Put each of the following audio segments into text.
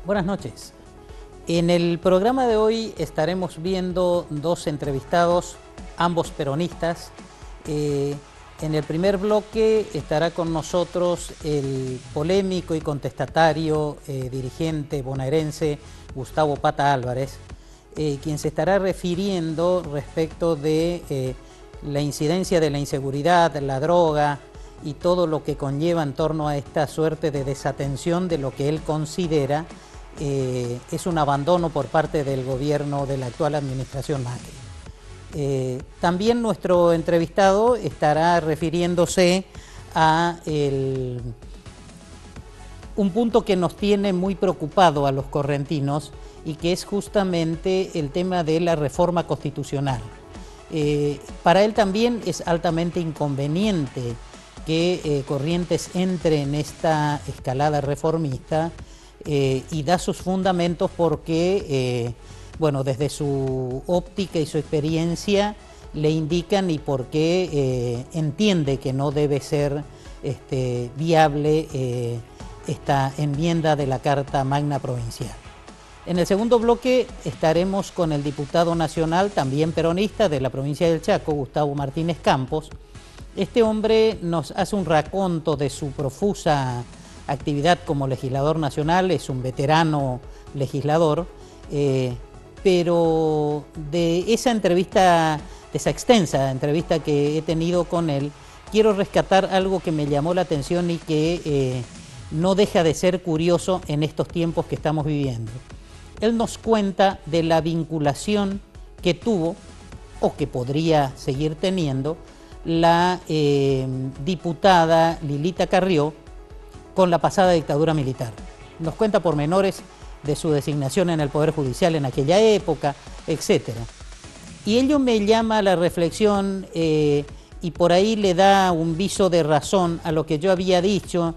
Buenas noches. En el programa de hoy estaremos viendo dos entrevistados, ambos peronistas. En el primer bloque estará con nosotros el polémico y contestatario dirigente bonaerense Gustavo Pata Álvarez, quien se estará refiriendo respecto de la incidencia de la inseguridad, la droga y todo lo que conlleva en torno a esta suerte de desatención de lo que él considera es un abandono por parte del gobierno de la actual administración Macri. También nuestro entrevistado estará refiriéndose a un punto que nos tiene muy preocupado a los correntinos y que es justamente el tema de la reforma constitucional. Para él también es altamente inconveniente que Corrientes entre en esta escalada reformista y da sus fundamentos porque, bueno, desde su óptica y su experiencia le indican y por qué entiende que no debe ser viable esta enmienda de la Carta Magna Provincial. En el segundo bloque estaremos con el diputado nacional, también peronista, de la provincia del Chaco, Gustavo Martínez Campos. Este hombre nos hace un raconto de su profusa actividad como legislador nacional, es un veterano legislador, pero de esa entrevista, de esa extensa entrevista que he tenido con él, quiero rescatar algo que me llamó la atención y que no deja de ser curioso en estos tiempos que estamos viviendo. Él nos cuenta de la vinculación que tuvo, o que podría seguir teniendo, la diputada Lilita Carrió con la pasada dictadura militar. Nos cuenta pormenores de su designación en el Poder Judicial en aquella época, etc. Y ello me llama a la reflexión y por ahí le da un viso de razón a lo que yo había dicho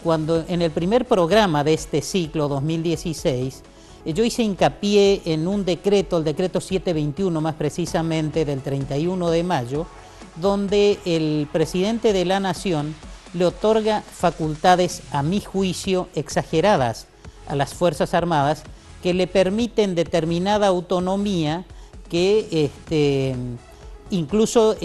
cuando en el primer programa de este ciclo 2016 yo hice hincapié en un decreto, el decreto 721 más precisamente del 31 de mayo, donde el presidente de la Nación le otorga facultades, a mi juicio, exageradas a las Fuerzas Armadas que le permiten determinada autonomía que incluso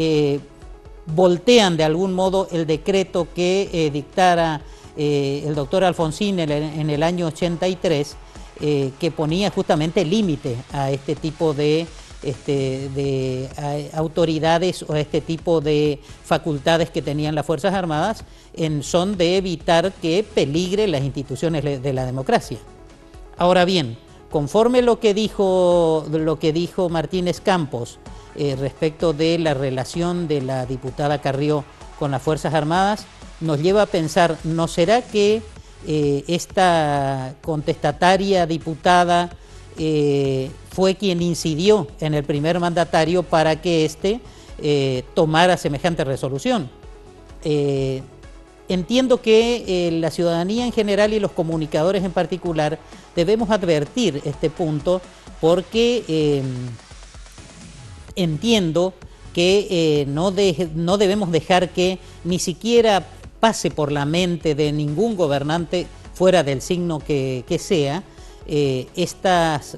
voltean de algún modo el decreto que dictara el doctor Alfonsín en el año 83, que ponía justamente límite a este tipo de autoridades o a este tipo de facultades que tenían las Fuerzas Armadas en son de evitar que peligre las instituciones de la democracia. Ahora bien, conforme lo que dijo Martínez Campos respecto de la relación de la diputada Carrió con las Fuerzas Armadas, nos lleva a pensar, ¿no será que esta contestataria diputada fue quien incidió en el primer mandatario para que éste tomara semejante resolución? Entiendo que la ciudadanía en general y los comunicadores en particular debemos advertir este punto porque entiendo que no debemos dejar que ni siquiera pase por la mente de ningún gobernante, fuera del signo que sea, estas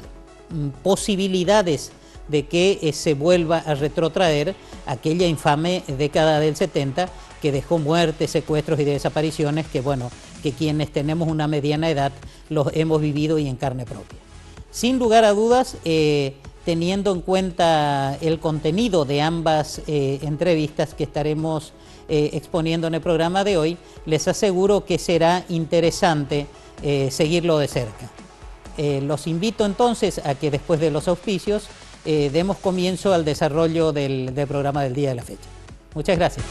posibilidades de que se vuelva a retrotraer aquella infame década del 70 que dejó muertes, secuestros y desapariciones que, bueno, que quienes tenemos una mediana edad los hemos vivido y en carne propia. Sin lugar a dudas, teniendo en cuenta el contenido de ambas entrevistas que estaremos exponiendo en el programa de hoy, les aseguro que será interesante seguirlo de cerca. Los invito entonces a que después de los auspicios demos comienzo al desarrollo del programa del día de la fecha. Muchas gracias.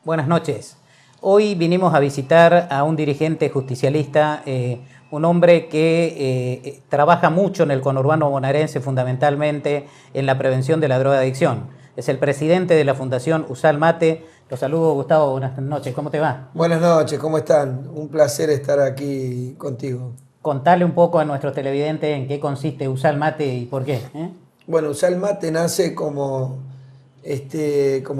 Buenas noches. Hoy vinimos a visitar a un dirigente justicialista, un hombre que trabaja mucho en el conurbano bonaerense, fundamentalmente en la prevención de la drogadicción. Es el presidente de la Fundación Usal Mate. Los saludo, Gustavo. Buenas noches. ¿Cómo te va? Buenas noches, ¿cómo están? Un placer estar aquí contigo. Contale un poco a nuestros televidentes en qué consiste Usal Mate y por qué. Bueno, Usal Mate nace como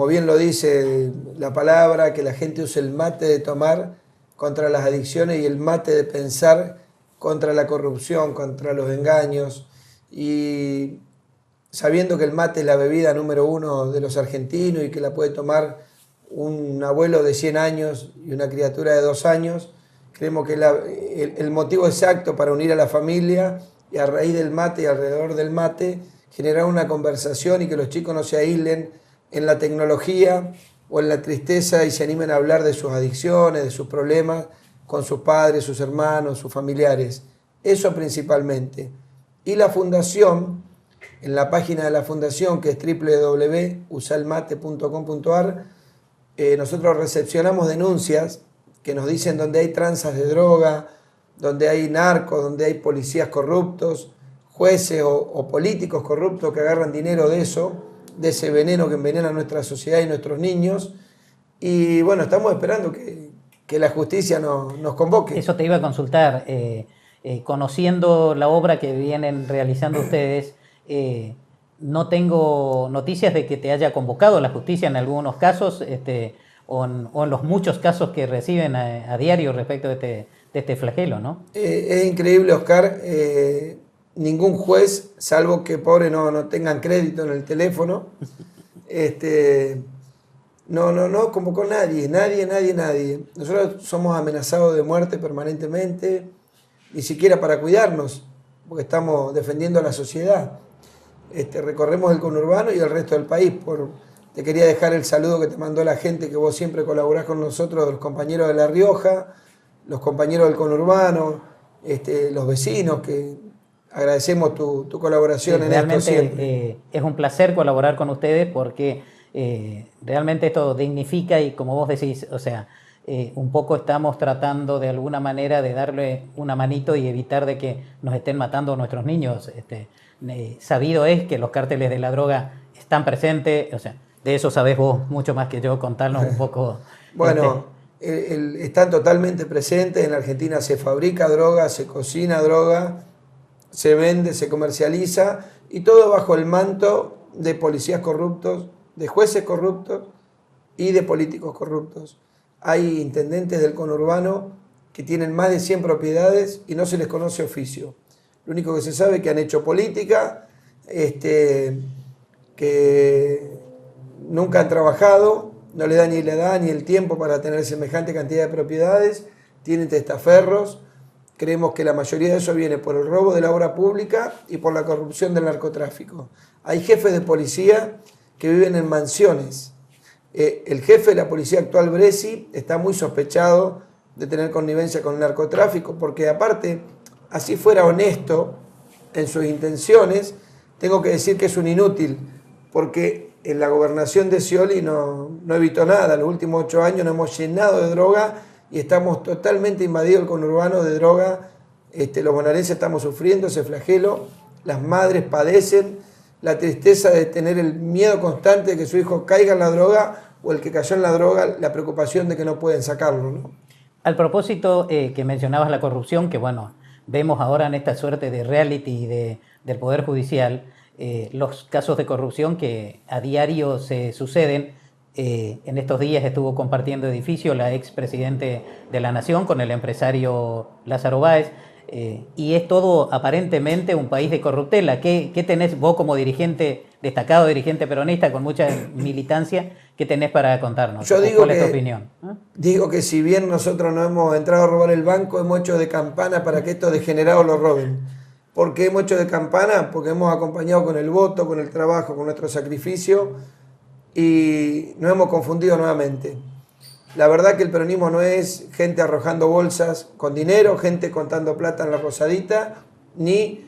bien lo dice la palabra, que la gente use el mate de tomar contra las adicciones y el mate de pensar contra la corrupción, contra los engaños. Y sabiendo que el mate es la bebida número uno de los argentinos y que la puede tomar un abuelo de 100 años y una criatura de 2 años, creemos que el motivo exacto para unir a la familia y a raíz del mate y alrededor del mate generar una conversación y que los chicos no se aíslen en la tecnología o en la tristeza y se animen a hablar de sus adicciones, de sus problemas con sus padres, sus hermanos, sus familiares. Eso principalmente. Y la fundación, en la página de la fundación, que es www.usalmate.com.ar, nosotros recepcionamos denuncias que nos dicen donde hay tranzas de droga, donde hay narcos, donde hay policías corruptos, jueces o políticos corruptos que agarran dinero de eso, de ese veneno que envenena nuestra sociedad y nuestros niños. Y bueno, estamos esperando que la justicia nos convoque. Eso te iba a consultar. Conociendo la obra que vienen realizando ustedes, no tengo noticias de que te haya convocado la justicia en algunos casos, o en los muchos casos que reciben a diario respecto de este flagelo, ¿no? Es increíble, Oscar. Ningún juez, salvo que pobre no tengan crédito en el teléfono, no convocó nadie. Nosotros somos amenazados de muerte permanentemente, ni siquiera para cuidarnos, porque estamos defendiendo a la sociedad. Recorremos el conurbano y el resto del país. Te quería dejar el saludo que te mandó la gente, que vos siempre colaborás con nosotros, los compañeros de La Rioja, los compañeros del conurbano, los vecinos, que agradecemos tu colaboración en esto siempre. Realmente es un placer colaborar con ustedes porque realmente esto dignifica y, como vos decís, o sea, un poco estamos tratando de alguna manera de darle una manito y evitar de que nos estén matando a nuestros niños. Sabido es que los cárteles de la droga están presentes, o sea, de eso sabés vos mucho más que yo, contarnos un poco. Bueno, están totalmente presentes. En la Argentina se fabrica droga, se cocina droga, se vende, se comercializa, y todo bajo el manto de policías corruptos, de jueces corruptos y de políticos corruptos. Hay intendentes del conurbano que tienen más de 100 propiedades y no se les conoce oficio. Lo único que se sabe es que han hecho política, que nunca han trabajado, no le da ni la edad ni el tiempo para tener semejante cantidad de propiedades, tienen testaferros. Creemos que la mayoría de eso viene por el robo de la obra pública y por la corrupción del narcotráfico. Hay jefes de policía que viven en mansiones. El jefe de la policía actual, Bresi, está muy sospechado de tener connivencia con el narcotráfico, porque aparte, así fuera honesto en sus intenciones, tengo que decir que es un inútil, porque en la gobernación de Scioli no evitó nada. Los últimos 8 años nos hemos llenado de droga y estamos totalmente invadidos el conurbano de droga. Los bonaerenses estamos sufriendo ese flagelo, las madres padecen la tristeza de tener el miedo constante de que su hijo caiga en la droga, o el que cayó en la droga, la preocupación de que no pueden sacarlo, ¿no? Al propósito que mencionabas la corrupción, que bueno, vemos ahora en esta suerte de reality del Poder Judicial, los casos de corrupción que a diario se suceden. En estos días estuvo compartiendo edificio la expresidente de la Nación con el empresario Lázaro Báez, y es todo aparentemente un país de corruptela. ¿Qué tenés vos como dirigente, destacado dirigente peronista con mucha militancia, qué tenés para contarnos? ¿Cuál es tu opinión? Digo que si bien nosotros no hemos entrado a robar el banco, hemos hecho de campana para que estos degenerados lo roben. ¿Por qué hemos hecho de campana? Porque hemos acompañado con el voto, con el trabajo, con nuestro sacrificio, y nos hemos confundido nuevamente. La verdad que el peronismo no es gente arrojando bolsas con dinero, gente contando plata en la Rosadita, ni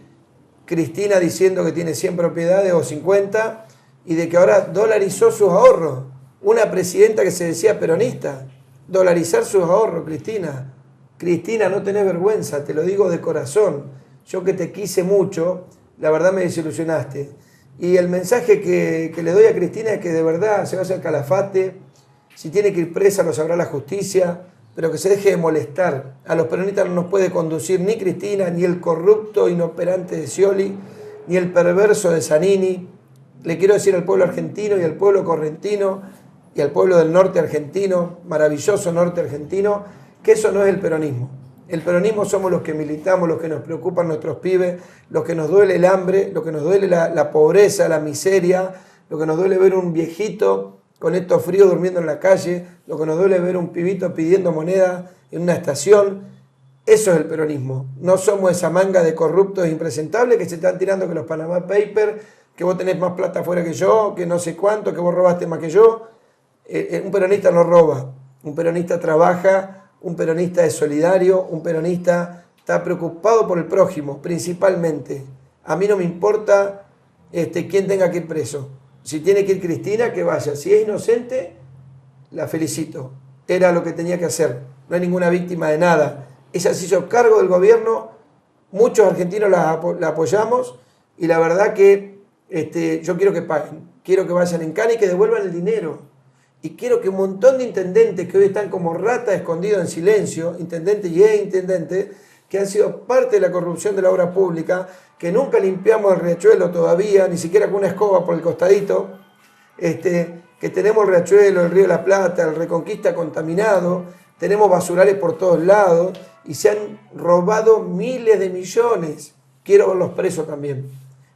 Cristina diciendo que tiene 100 propiedades o 50 y de que ahora dolarizó sus ahorros. una presidenta que se decía peronista, dolarizar sus ahorros, Cristina. Cristina, no tenés vergüenza, te lo digo de corazón. Yo que te quise mucho, la verdad me desilusionaste. Y el mensaje que le doy a Cristina es que de verdad se vaya al calafate, si tiene que ir presa lo sabrá la justicia, pero que se deje de molestar. A los peronistas no nos puede conducir ni Cristina, ni el corrupto inoperante de Scioli, ni el perverso de Zanini. Le quiero decir al pueblo argentino y al pueblo correntino y al pueblo del norte argentino, maravilloso norte argentino, que eso no es el peronismo. El peronismo somos los que militamos, los que nos preocupan nuestros pibes, los que nos duele el hambre, los que nos duele la pobreza, la miseria, lo que nos duele ver un viejito con estos fríos durmiendo en la calle, lo que nos duele ver un pibito pidiendo moneda en una estación. Eso es el peronismo. No somos esa manga de corruptos e impresentables que se están tirando que los Panama Papers, que vos tenés más plata afuera que yo, que no sé cuánto, que vos robaste más que yo. Un peronista no roba, un peronista trabaja, un peronista es solidario, un peronista está preocupado por el prójimo, principalmente. A mí no me importa quién tenga que ir preso. Si tiene que ir Cristina, que vaya. Si es inocente, la felicito. Era lo que tenía que hacer. No hay ninguna víctima de nada. Ella se hizo cargo del gobierno, muchos argentinos la apoyamos y la verdad que yo quiero que paguen. Quiero que vayan en cana y que devuelvan el dinero. Y quiero que un montón de intendentes que hoy están como ratas escondidos en silencio, intendentes y ex-intendentes, que han sido parte de la corrupción de la obra pública, que nunca limpiamos el riachuelo todavía, ni siquiera con una escoba por el costadito, que tenemos el riachuelo, el río de la Plata, el Reconquista contaminado, tenemos basurales por todos lados y se han robado miles de millones. Quiero verlos presos también.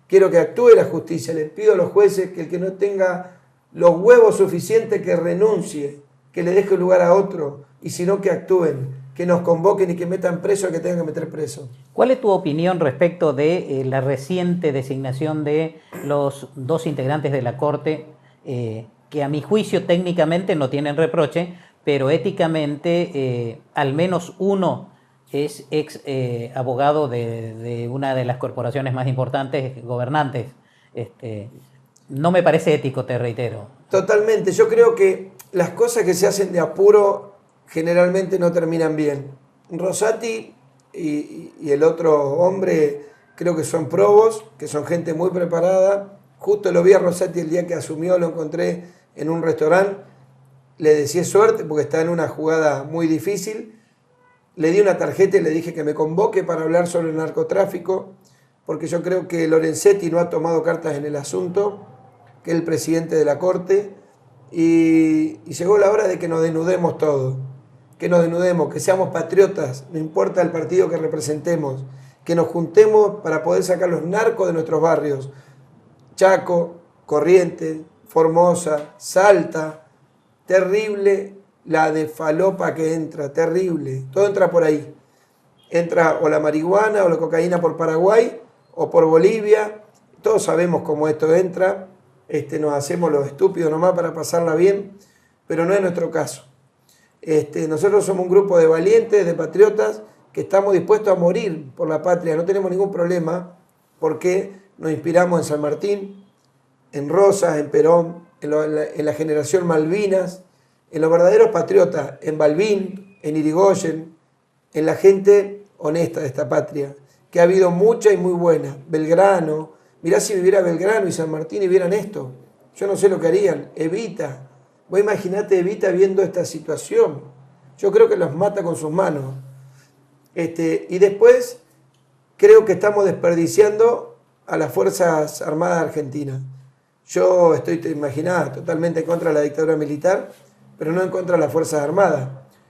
Quiero que actúe la justicia. Les pido a los jueces que el que no tenga los huevos suficientes que renuncie, que le deje lugar a otro, y si no que actúen, que nos convoquen y que metan preso al que tengan que meter preso. ¿Cuál es tu opinión respecto de la reciente designación de los dos integrantes de la Corte, que a mi juicio técnicamente no tienen reproche, pero éticamente al menos uno es ex abogado de una de las corporaciones más importantes gobernantes? No me parece ético, te reitero. Totalmente. Yo creo que las cosas que se hacen de apuro generalmente no terminan bien. Rosati y el otro hombre creo que son probos, que son gente muy preparada. Justo lo vi a Rosati el día que asumió, lo encontré en un restaurante. Le deseé suerte porque está en una jugada muy difícil. Le di una tarjeta y le dije que me convoque para hablar sobre el narcotráfico, porque yo creo que Lorenzetti no ha tomado cartas en el asunto, que es el presidente de la Corte, y llegó la hora de que nos desnudemos todos, que nos desnudemos, que seamos patriotas, no importa el partido que representemos, que nos juntemos para poder sacar los narcos de nuestros barrios, Chaco, Corrientes, Formosa, Salta, terrible la de falopa que entra, terrible, todo entra por ahí, entra o la marihuana o la cocaína por Paraguay o por Bolivia, todos sabemos cómo esto entra. Nos hacemos los estúpidos nomás para pasarla bien, pero no es nuestro caso. Nosotros somos un grupo de valientes, de patriotas, que estamos dispuestos a morir por la patria, no tenemos ningún problema, porque nos inspiramos en San Martín, en Rosas, en Perón, en la generación Malvinas, en los verdaderos patriotas, en Balbín, en Irigoyen, en la gente honesta de esta patria, que ha habido mucha y muy buena. Belgrano. Mirá si viviera Belgrano y San Martín y vieran esto. Yo no sé lo que harían. Evita. Vos imaginate Evita viendo esta situación. Yo creo que los mata con sus manos. Y después creo que estamos desperdiciando a las Fuerzas Armadas Argentinas. Yo estoy, te imaginás, totalmente en contra de la dictadura militar, pero no en contra de las Fuerzas Armadas.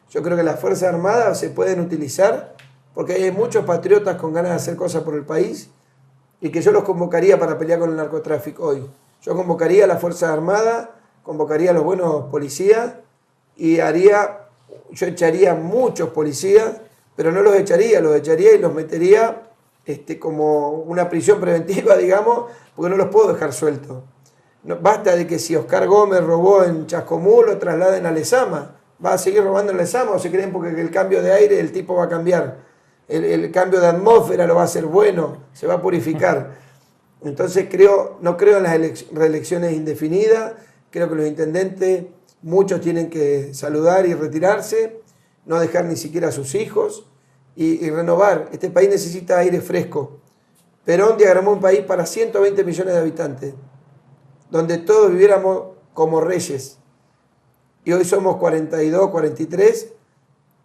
Yo creo que las Fuerzas Armadas se pueden utilizar porque hay muchos patriotas con ganas de hacer cosas por el país, y que yo los convocaría para pelear con el narcotráfico hoy. Yo convocaría a las Fuerzas Armadas, convocaría a los buenos policías y yo echaría muchos policías, pero no los echaría y los metería como una prisión preventiva, digamos, porque no los puedo dejar sueltos. No, basta de que si Oscar Gómez robó en Chascomús, lo trasladen a Lezama. ¿Va a seguir robando en Lezama o se creen porque el cambio de aire el tipo va a cambiar? El cambio de atmósfera lo va a hacer bueno, se va a purificar. Entonces no creo en las reelecciones indefinidas, creo que los intendentes muchos tienen que saludar y retirarse, no dejar ni siquiera a sus hijos y renovar. Este país necesita aire fresco. Perón diagramó un país para 120 millones de habitantes, donde todos viviéramos como reyes. Y hoy somos 42, 43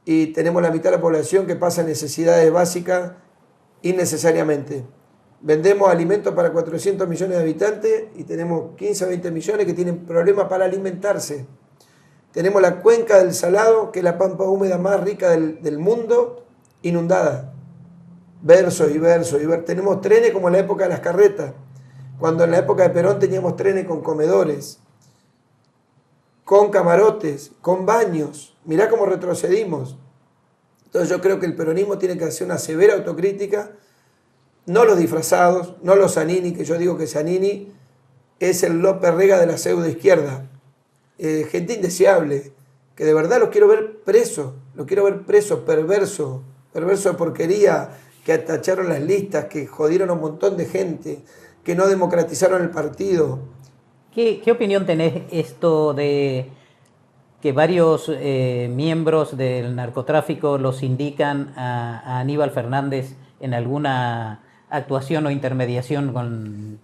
y tenemos la mitad de la población que pasa necesidades básicas innecesariamente. Vendemos alimentos para 400 millones de habitantes y tenemos 15 o 20 millones que tienen problemas para alimentarse. Tenemos la cuenca del Salado, que es la pampa húmeda más rica del mundo, inundada. Versos y versos y versos. Tenemos trenes como en la época de las carretas, cuando en la época de Perón teníamos trenes con comedores, con camarotes, con baños. Mirá cómo retrocedimos. Entonces yo creo que el peronismo tiene que hacer una severa autocrítica, no los disfrazados, no los Zanini, que yo digo que Zanini es el López Rega de la pseudo izquierda. Gente indeseable, que de verdad los quiero ver presos, perverso de porquería, que atacharon las listas, que jodieron a un montón de gente, que no democratizaron el partido. ¿Qué opinión tenés esto de que varios miembros del narcotráfico los indican a Aníbal Fernández en alguna actuación o intermediación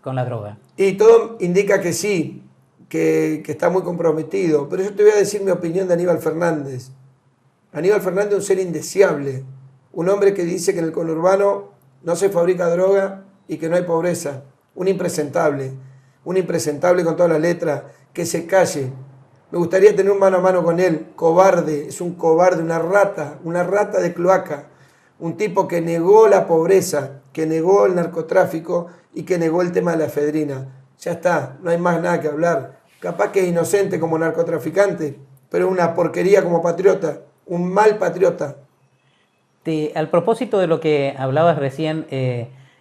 con la droga? Y todo indica que sí, que está muy comprometido. Pero yo te voy a decir mi opinión de Aníbal Fernández. Aníbal Fernández es un ser indeseable, un hombre que dice que en el conurbano no se fabrica droga y que no hay pobreza, un impresentable con todas las letras, que se calle. Me gustaría tener un mano a mano con él, cobarde, es un cobarde, una rata de cloaca, un tipo que negó la pobreza, que negó el narcotráfico y que negó el tema de la efedrina. Ya está, no hay más nada que hablar. Capaz que es inocente como narcotraficante, pero es una porquería como patriota, un mal patriota. Al propósito de lo que hablabas recién,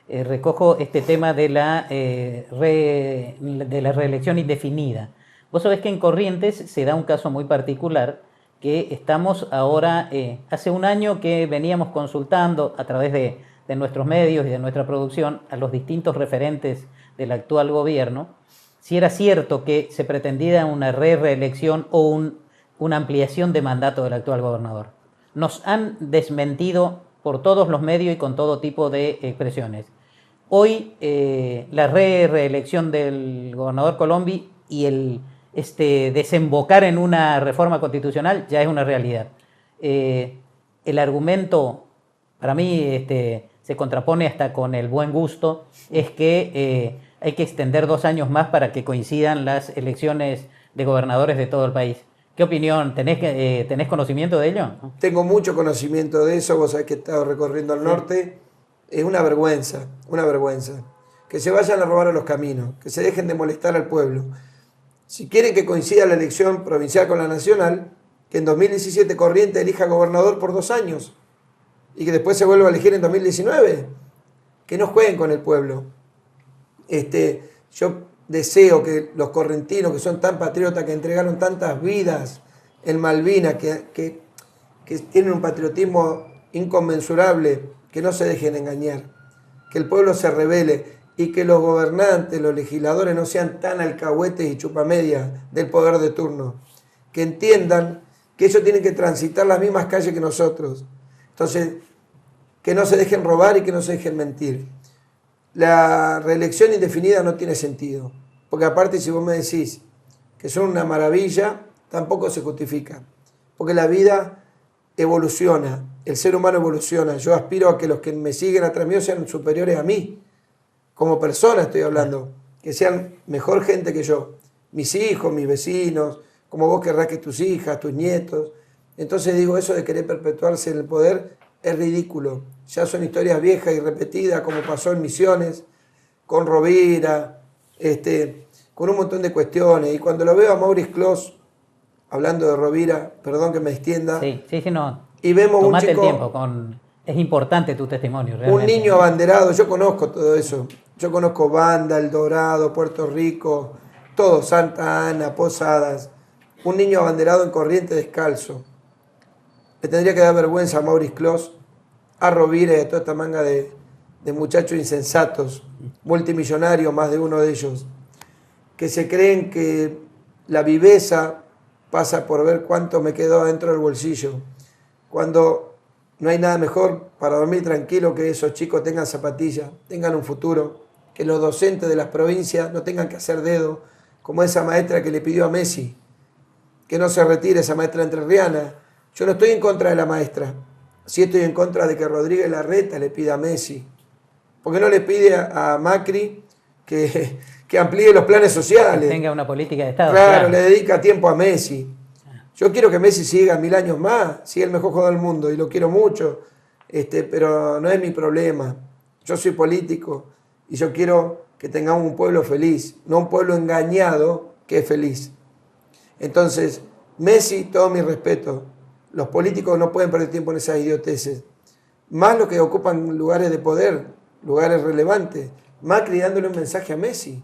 recojo este tema de la reelección indefinida. Vos sabés que en Corrientes se da un caso muy particular, que estamos ahora, hace un año que veníamos consultando a través de nuestros medios y de nuestra producción a los distintos referentes del actual gobierno, si era cierto que se pretendía una reelección o una ampliación de mandato del actual gobernador. Nos han desmentido por todos los medios y con todo tipo de expresiones. Hoy la reelección del gobernador Colombi y el desembocar en una reforma constitucional ya es una realidad. El argumento, para mí, se contrapone hasta con el buen gusto, es que hay que extender 2 años más para que coincidan las elecciones de gobernadores de todo el país. ¿Qué opinión? ¿Tenés conocimiento de ello? Tengo mucho conocimiento de eso, vos sabés que he estado recorriendo el norte. Es una vergüenza. Que se vayan a robar a los caminos, que se dejen de molestar al pueblo. Si quieren que coincida la elección provincial con la nacional, que en 2017 Corrientes elija gobernador por 2 años y que después se vuelva a elegir en 2019. Que no jueguen con el pueblo. Yo deseo que los correntinos, que son tan patriotas, que entregaron tantas vidas en Malvinas, que tienen un patriotismo inconmensurable, que no se dejen engañar, que el pueblo se rebele y que los gobernantes, los legisladores no sean tan alcahuetes y chupamedias del poder de turno, que entiendan que ellos tienen que transitar las mismas calles que nosotros. Entonces, que no se dejen robar y que no se dejen mentir. La reelección indefinida no tiene sentido, porque aparte si vos me decís que son una maravilla, tampoco se justifica, porque la vida evoluciona, el ser humano evoluciona. Yo aspiro a que los que me siguen atrás mío sean superiores a mí, como persona estoy hablando, que sean mejor gente que yo, mis hijos, mis vecinos, como vos querrás que tus hijas, tus nietos. Entonces digo, eso de querer perpetuarse en el poder es ridículo. Ya son historias viejas y repetidas, como pasó en Misiones, con Rovira, con un montón de cuestiones. Y cuando lo veo a Maurice Clos, hablando de Rovira, perdón que me extienda. Sí, no. Y vemos Tomate un chico, el tiempo, es importante tu testimonio, realmente. Un niño abanderado, yo conozco todo eso. Yo conozco Banda, El Dorado, Puerto Rico, todo, Santa Ana, Posadas. Un niño abanderado en Corrientes descalzo. Le tendría que dar vergüenza a Maurice Clos, a Rovira y a toda esta manga de muchachos insensatos, multimillonarios, más de uno de ellos, que se creen que la viveza pasa por ver cuánto me quedó adentro del bolsillo. Cuando no hay nada mejor para dormir tranquilo que esos chicos tengan zapatillas, tengan un futuro, que los docentes de las provincias no tengan que hacer dedo, como esa maestra que le pidió a Messi, que no se retire, esa maestra entrerriana. Yo no estoy en contra de la maestra, sí estoy en contra de que Rodríguez Larreta le pida a Messi. ¿Por qué no le pide a Macri que amplíe los planes sociales? Que tenga una política de Estado. Claro, le dedica tiempo a Messi. Yo quiero que Messi siga 1000 años más, siga el mejor jugador del mundo y lo quiero mucho, pero no es mi problema. Yo soy político y yo quiero que tengamos un pueblo feliz, no un pueblo engañado que es feliz. Entonces, Messi, todo mi respeto. Los políticos no pueden perder tiempo en esas idioteces. Más los que ocupan lugares de poder, lugares relevantes. Macri dándole un mensaje a Messi,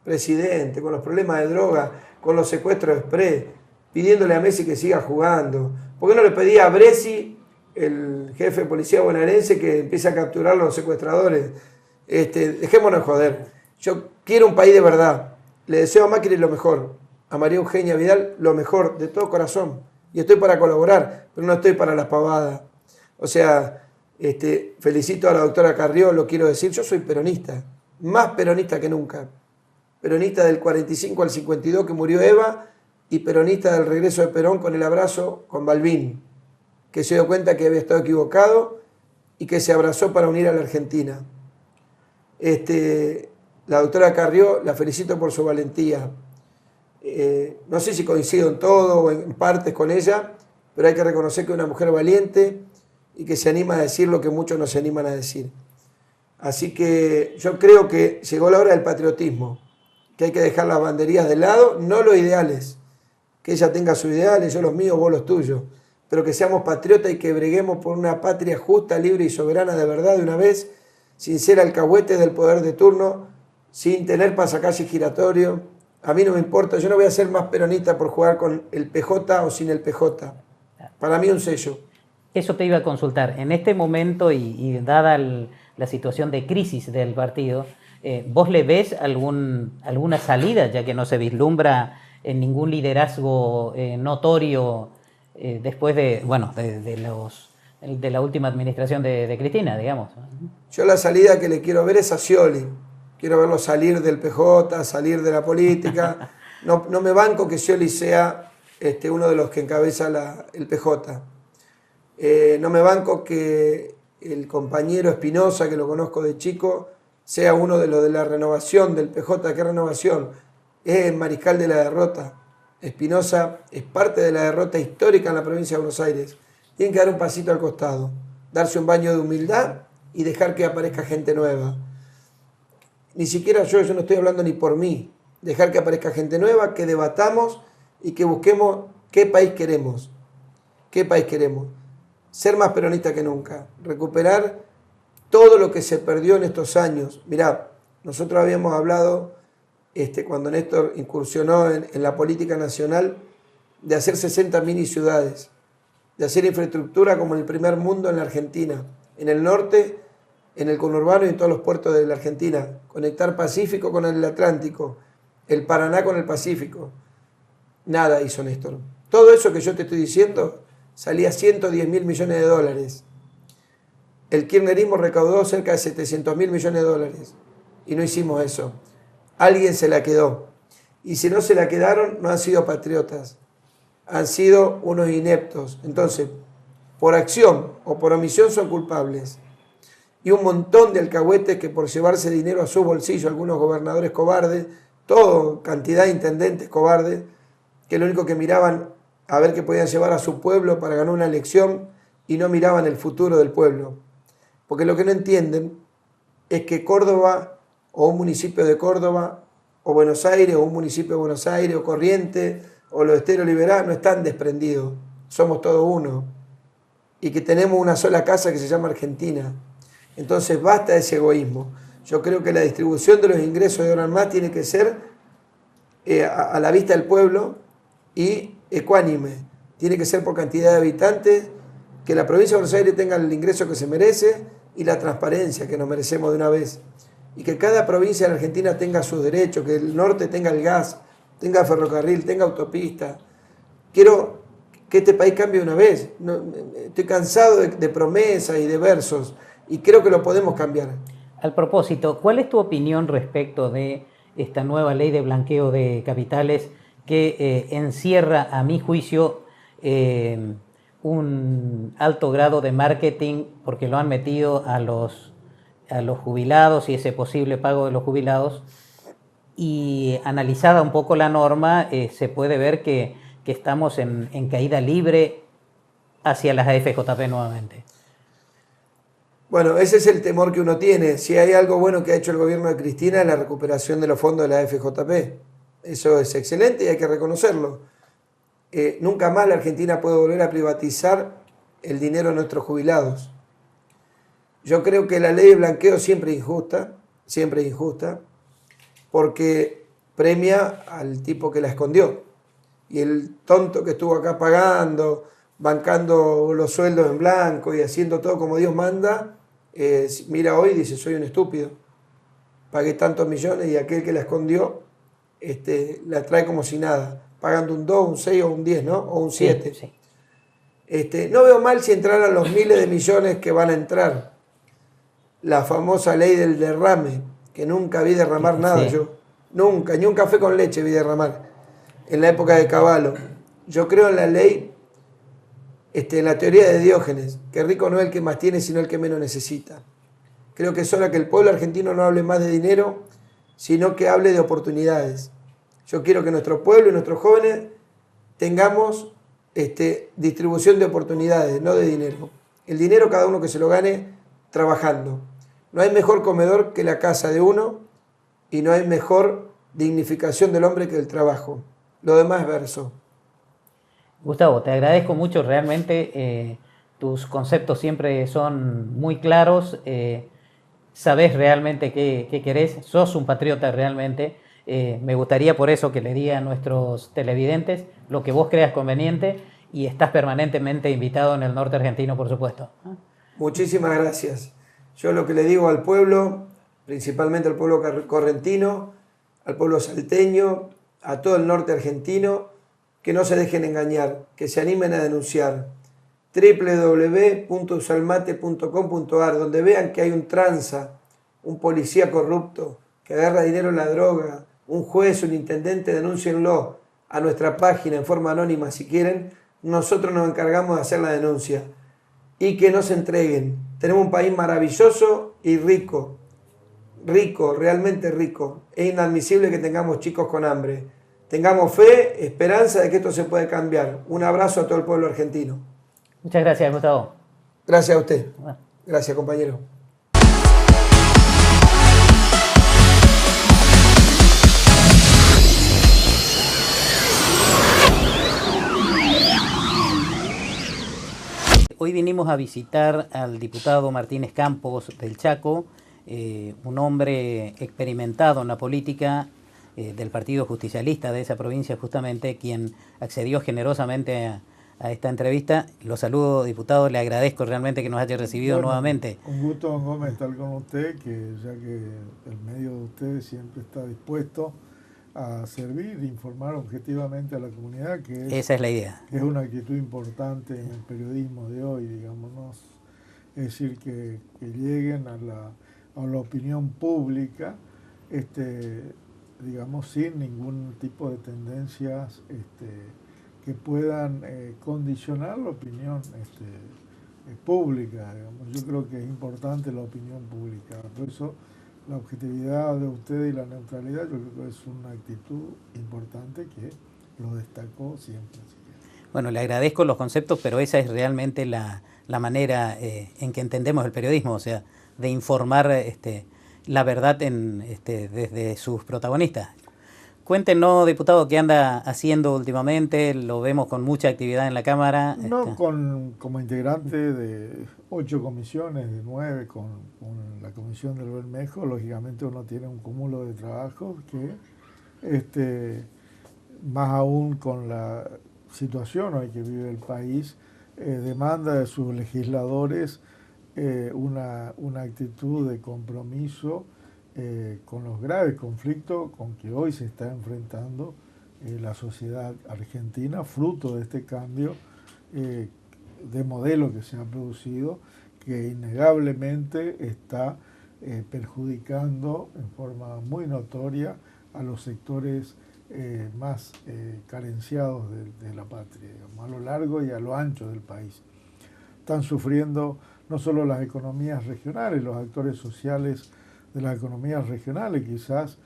presidente, con los problemas de droga, con los secuestros express, pidiéndole a Messi que siga jugando. ¿Por qué no le pedía a Bresi, el jefe de policía bonaerense, que empiece a capturar a los secuestradores? Dejémonos joder. Yo quiero un país de verdad. Le deseo a Macri lo mejor, a María Eugenia Vidal lo mejor, de todo corazón. Y estoy para colaborar, pero no estoy para las pavadas. O sea, felicito a la doctora Carrió, lo quiero decir, yo soy peronista, más peronista que nunca. Peronista del 45 al 52 que murió Eva y peronista del regreso de Perón con el abrazo con Balbín, que se dio cuenta que había estado equivocado y que se abrazó para unir a la Argentina. La doctora Carrió, la felicito por su valentía. No sé si coincido en todo o en partes con ella, pero hay que reconocer que es una mujer valiente y que se anima a decir lo que muchos no se animan a decir. Así que yo creo que llegó la hora del patriotismo, que hay que dejar las banderías de lado, no los ideales, que ella tenga sus ideales, yo los míos, vos los tuyos, pero que seamos patriotas y que breguemos por una patria justa, libre y soberana de verdad de una vez, sin ser alcahuetes del poder de turno, sin tener pasacalles giratorios. A mí no me importa, yo no voy a ser más peronista por jugar con el PJ o sin el PJ. Para mí un sello. Eso te iba a consultar. En este momento y dada la situación de crisis del partido, ¿vos le ves alguna salida, ya que no se vislumbra en ningún liderazgo notorio después de la última administración de Cristina, digamos? Yo la salida que le quiero ver es a Scioli. Quiero verlo salir del PJ, salir de la política. No me banco que Scioli sea uno de los que encabeza el PJ. No me banco que el compañero Espinosa, que lo conozco de chico, sea uno de los de la renovación del PJ. ¿Qué renovación? Es el mariscal de la derrota. Espinosa es parte de la derrota histórica en la provincia de Buenos Aires. Tienen que dar un pasito al costado, darse un baño de humildad y dejar que aparezca gente nueva. Ni siquiera yo no estoy hablando ni por mí. Dejar que aparezca gente nueva, que debatamos y que busquemos qué país queremos. ¿Qué país queremos? Ser más peronista que nunca. Recuperar todo lo que se perdió en estos años. Mirá, nosotros habíamos hablado, cuando Néstor incursionó en la política nacional, de hacer 60 mini ciudades, de hacer infraestructura como en el primer mundo en la Argentina, en el norte, en el conurbano y en todos los puertos de la Argentina, conectar Pacífico con el Atlántico, el Paraná con el Pacífico. Nada hizo Néstor. Todo eso que yo te estoy diciendo salía 110.000 millones de dólares. El kirchnerismo recaudó cerca de 700.000 millones de dólares y no hicimos eso. Alguien se la quedó. Y si no se la quedaron, no han sido patriotas. Han sido unos ineptos. Entonces, por acción o por omisión son culpables. Y un montón de alcahuetes que por llevarse dinero a su bolsillo, algunos gobernadores cobardes, todo cantidad de intendentes cobardes, que lo único que miraban a ver qué podían llevar a su pueblo para ganar una elección y no miraban el futuro del pueblo. Porque lo que no entienden es que Córdoba, o un municipio de Córdoba, o Buenos Aires, o un municipio de Buenos Aires, o Corrientes, o los Esteros Liberales, no están desprendidos. Somos todos uno. Y que tenemos una sola casa que se llama Argentina. Entonces basta de ese egoísmo. Yo creo que la distribución de los ingresos de ahora en más tiene que ser a la vista del pueblo y ecuánime. Tiene que ser por cantidad de habitantes, que la provincia de Buenos Aires tenga el ingreso que se merece y la transparencia que nos merecemos de una vez. Y que cada provincia de la Argentina tenga sus derechos, que el norte tenga el gas, tenga ferrocarril, tenga autopista. quiero que este país cambie una vez. No, estoy cansado de promesas y de versos y creo que lo podemos cambiar. Al propósito, ¿cuál es tu opinión respecto de esta nueva ley de blanqueo de capitales que encierra, a mi juicio, un alto grado de marketing porque lo han metido a los jubilados y ese posible pago de los jubilados? Y analizada un poco la norma, se puede ver que estamos en caída libre hacia las AFJP nuevamente. Bueno, ese es el temor que uno tiene. Si hay algo bueno que ha hecho el gobierno de Cristina es la recuperación de los fondos de la FJP. Eso es excelente y hay que reconocerlo. Nunca más la Argentina puede volver a privatizar el dinero de nuestros jubilados. Yo creo que la ley de blanqueo siempre es injusta, porque premia al tipo que la escondió. Y el tonto que estuvo acá pagando, bancando los sueldos en blanco y haciendo todo como Dios manda, mira hoy y dice, soy un estúpido. Pagué tantos millones y aquel que la escondió la trae como si nada, pagando un 2, un 6 o un 10, ¿no? O un 7. Sí, sí. No veo mal si entraran los miles de millones que van a entrar. La famosa ley del derrame, que nunca vi derramar nada yo. Nunca, ni un café con leche vi derramar. En la época de Cavallo. Yo creo en la ley, en la teoría de Diógenes, que rico no es el que más tiene, sino el que menos necesita. Creo que es hora que el pueblo argentino no hable más de dinero, sino que hable de oportunidades. Yo quiero que nuestro pueblo y nuestros jóvenes tengamos distribución de oportunidades, no de dinero. El dinero cada uno que se lo gane trabajando. No hay mejor comedor que la casa de uno y no hay mejor dignificación del hombre que el trabajo. Lo demás es verso. Gustavo, te agradezco mucho, realmente tus conceptos siempre son muy claros, sabes realmente qué querés, sos un patriota realmente. Me gustaría por eso que le diga a nuestros televidentes lo que vos creas conveniente y estás permanentemente invitado en el norte argentino, por supuesto. Muchísimas gracias. Yo lo que le digo al pueblo, principalmente al pueblo correntino, al pueblo salteño, a todo el norte argentino, que no se dejen engañar, que se animen a denunciar. www.usalmate.com.ar, donde vean que hay un tranza, un policía corrupto que agarra dinero en la droga, un juez, un intendente, denúncienlo a nuestra página en forma anónima si quieren. Nosotros nos encargamos de hacer la denuncia. Y que no se entreguen. Tenemos un país maravilloso y rico, realmente rico. Es inadmisible que tengamos chicos con hambre. Tengamos fe, esperanza de que esto se puede cambiar. Un abrazo a todo el pueblo argentino. Muchas gracias, Gustavo. Gracias a usted. Gracias, compañero. Hoy vinimos a visitar al diputado Martínez Campos del Chaco, un hombre experimentado en la política del Partido Justicialista de esa provincia, justamente, quien accedió generosamente a esta entrevista. Lo saludo, diputado, le agradezco realmente que nos haya recibido nuevamente. Un gusto, don Gómez, estar con usted, que ya que el medio de ustedes siempre está dispuesto a servir, informar objetivamente a la comunidad, que esa es la idea. Que es una actitud importante en el periodismo de hoy, digámonos. Es decir, que lleguen a la opinión pública, digamos, sin ningún tipo de tendencias que puedan condicionar la opinión pública, digamos. Yo creo que es importante la opinión pública. Por eso la objetividad de ustedes y la neutralidad, yo creo que es una actitud importante que lo destacó siempre. Bueno, le agradezco los conceptos, pero esa es realmente la manera en que entendemos el periodismo, o sea, de informar la verdad desde sus protagonistas. Cuéntenos, diputado, qué anda haciendo últimamente. Lo vemos con mucha actividad en la Cámara. No, como integrante de 8 comisiones, de 9, con la Comisión del Bermejo, lógicamente uno tiene un cúmulo de trabajos que, más aún con la situación hoy que vive el país, demanda de sus legisladores una actitud de compromiso con los graves conflictos con que hoy se está enfrentando la sociedad argentina, fruto de este cambio de modelo que se ha producido, que innegablemente está perjudicando en forma muy notoria a los sectores más carenciados de la patria, digamos, a lo largo y a lo ancho del país. Están sufriendo no solo las economías regionales, los actores sociales de las economías regionales, quizás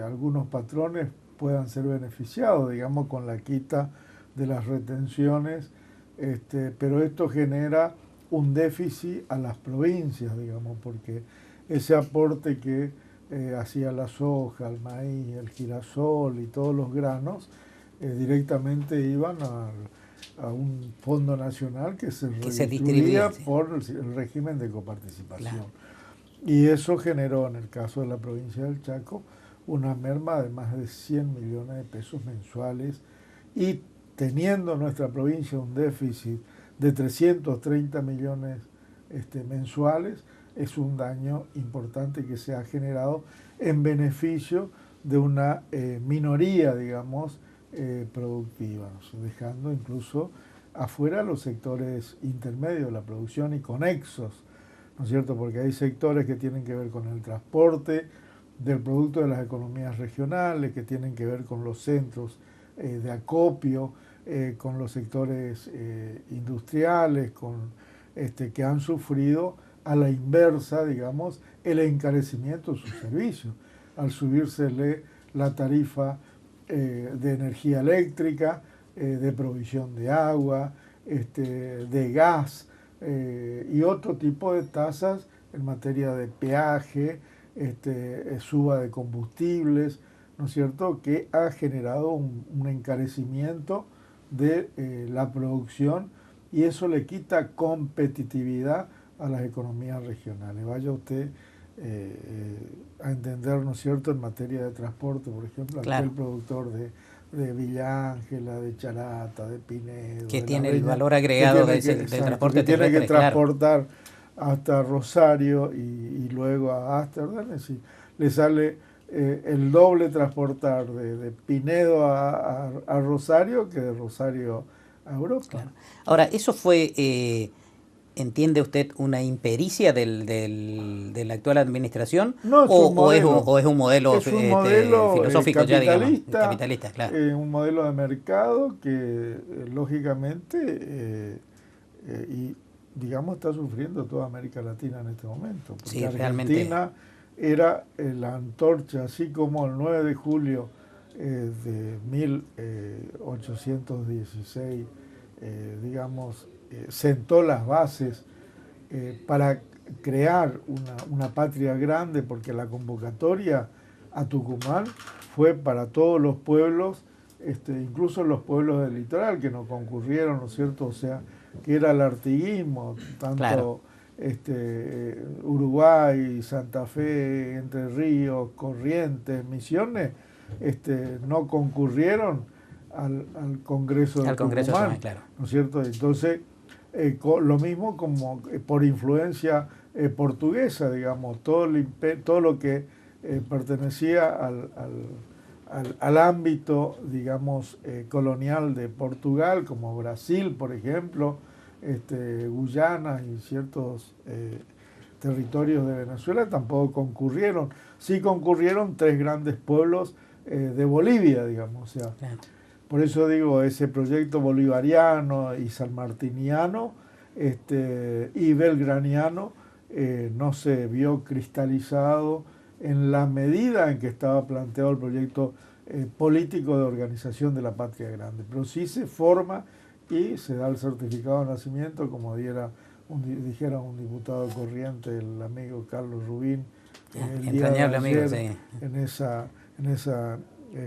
algunos patrones puedan ser beneficiados, digamos, con la quita de las retenciones, pero esto genera un déficit a las provincias, digamos, porque ese aporte que hacía la soja, el maíz, el girasol y todos los granos, directamente iban a un fondo nacional que se redistribuía por el régimen de coparticipación. Claro. Y eso generó, en el caso de la provincia del Chaco, una merma de más de 100 millones de pesos mensuales, y teniendo nuestra provincia un déficit de 330 millones mensuales, es un daño importante que se ha generado en beneficio de una minoría, digamos, productiva, ¿no? Dejando incluso afuera los sectores intermedios de la producción y conexos, ¿no es cierto? Porque hay sectores que tienen que ver con el transporte del producto de las economías regionales, que tienen que ver con los centros de acopio, con los sectores industriales, que han sufrido a la inversa, digamos, el encarecimiento de sus servicios, al subírsele la tarifa de energía eléctrica, de provisión de agua, de gas y otro tipo de tasas en materia de peaje, suba de combustibles, ¿no es cierto?, que ha generado un encarecimiento de la producción, y eso le quita competitividad a las economías regionales. Vaya usted a entender, ¿no es cierto?, en materia de transporte, por ejemplo, claro, aquel productor de Villa Ángela, de Charata, de Pinedo, que de tiene el valor agregado del transporte terrestre, tiene que transportar, claro, hasta Rosario y luego a Ámsterdam, es decir, le sale el doble transportar de Pinedo a Rosario que de Rosario a Europa. Claro. Ahora, ¿eso fue, entiende usted, una impericia de la actual administración? No, es un modelo. ¿O es un modelo, filosófico capitalista, ya, digamos? Capitalista, claro. Un modelo de mercado que lógicamente y digamos está sufriendo toda América Latina en este momento. Porque sí, Argentina era la antorcha, así como el 9 de julio de 1816, digamos, sentó las bases para crear una patria grande, porque la convocatoria a Tucumán fue para todos los pueblos, incluso los pueblos del litoral que no concurrieron, ¿no es cierto? O sea, que era el artiguismo, tanto claro, Uruguay, Santa Fe, Entre Ríos, Corrientes, Misiones, no concurrieron al Congreso de Tucumán, claro, ¿no es cierto? Entonces, lo mismo como por influencia portuguesa, digamos, todo lo que pertenecía al ámbito, digamos, colonial de Portugal, como Brasil, por ejemplo, Guyana y ciertos territorios de Venezuela, tampoco concurrieron. Sí concurrieron 3 grandes pueblos de Bolivia, digamos, o sea, claro. Por eso digo, ese proyecto bolivariano y sanmartiniano y belgraniano no se vio cristalizado en la medida en que estaba planteado el proyecto político de organización de la patria grande. Pero sí se forma y se da el certificado de nacimiento, como dijera un diputado corriente, el amigo Carlos Rubín, entrañable amigo, sí, en esa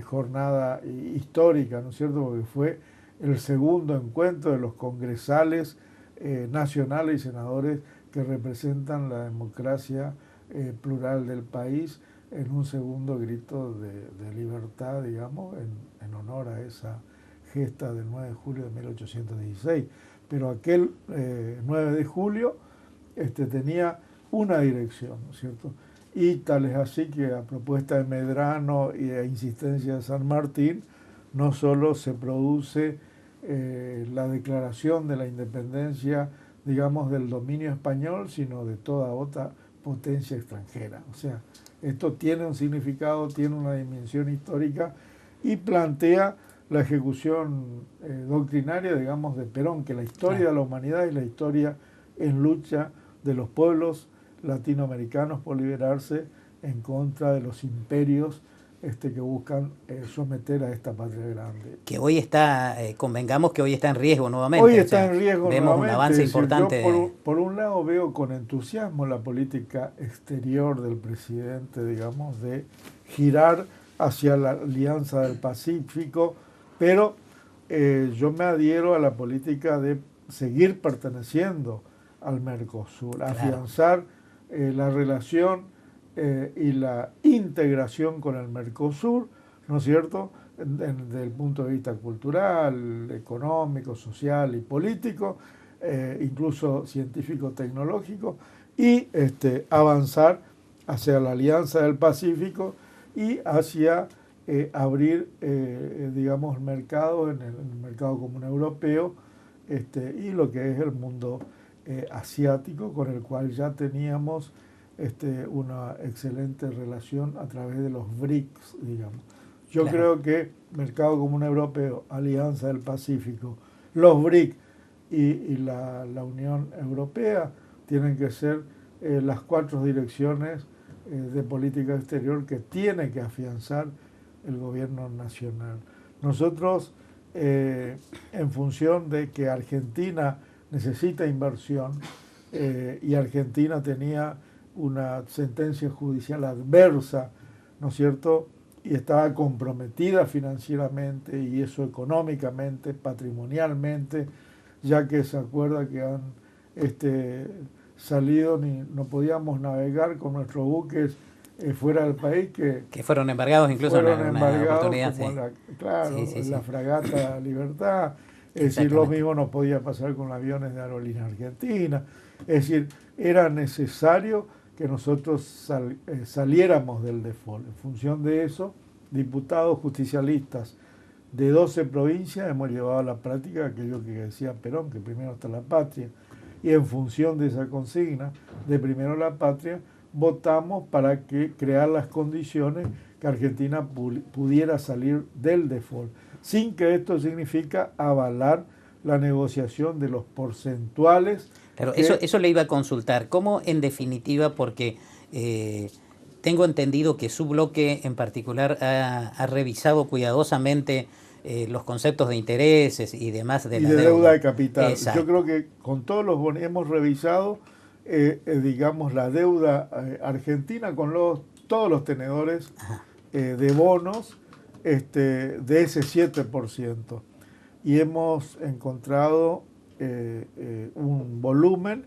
jornada histórica, ¿no es cierto?, porque fue el segundo encuentro de los congresales nacionales y senadores que representan la democracia plural del país, en un segundo grito de libertad, digamos, en honor a esa gesta del 9 de julio de 1816. Pero aquel 9 de julio tenía una dirección, ¿no es cierto? Y tal es así que a propuesta de Medrano y a insistencia de San Martín, no solo se produce la declaración de la independencia, digamos, del dominio español, sino de toda otra potencia extranjera. O sea, esto tiene un significado, tiene una dimensión histórica y plantea la ejecución doctrinaria, digamos, de Perón, que la historia de la humanidad es la historia en lucha de los pueblos latinoamericanos por liberarse en contra de los imperios que buscan someter a esta patria grande. Que hoy está, convengamos que hoy está en riesgo nuevamente. Hoy está en riesgo vemos nuevamente. Un avance importante. Yo por un lado veo con entusiasmo la política exterior del presidente, digamos, de girar hacia la Alianza del Pacífico, pero yo me adhiero a la política de seguir perteneciendo al Mercosur, afianzar la relación y la integración con el Mercosur, ¿no es cierto?, desde el punto de vista cultural, económico, social y político, incluso científico-tecnológico, y avanzar hacia la Alianza del Pacífico y hacia abrir, digamos, mercados en el mercado común europeo y lo que es el mundo asiático, con el cual ya teníamos una excelente relación a través de los BRICS, digamos. Yo creo que Mercado Común Europeo, Alianza del Pacífico, los BRICS y la Unión Europea tienen que ser las 4 direcciones de política exterior que tiene que afianzar el gobierno nacional. Nosotros, en función de que Argentina necesita inversión y Argentina tenía una sentencia judicial adversa, ¿no es cierto?, y estaba comprometida financieramente y eso económicamente, patrimonialmente, ya que se acuerda que han salido, no podíamos navegar con nuestros buques fuera del país, que fueron embargados incluso en una oportunidad. Como la fragata Libertad, es decir, lo mismo nos podía pasar con aviones de Aerolínea Argentina, es decir, era necesario que nosotros saliéramos del default. En función de eso, diputados justicialistas de 12 provincias hemos llevado a la práctica aquello que decía Perón, que primero está la patria, y en función de esa consigna de primero la patria, votamos para crear las condiciones que Argentina pudiera salir del default, sin que esto significa avalar la negociación de los porcentuales. Claro, eso le iba a consultar. ¿Cómo, en definitiva, porque tengo entendido que su bloque en particular ha revisado cuidadosamente los conceptos de intereses y demás de y la de deuda de capital? Exacto. Yo creo que con todos los bonos hemos revisado, digamos, la deuda argentina con todos los tenedores de bonos de ese 7%. Y hemos encontrado un volumen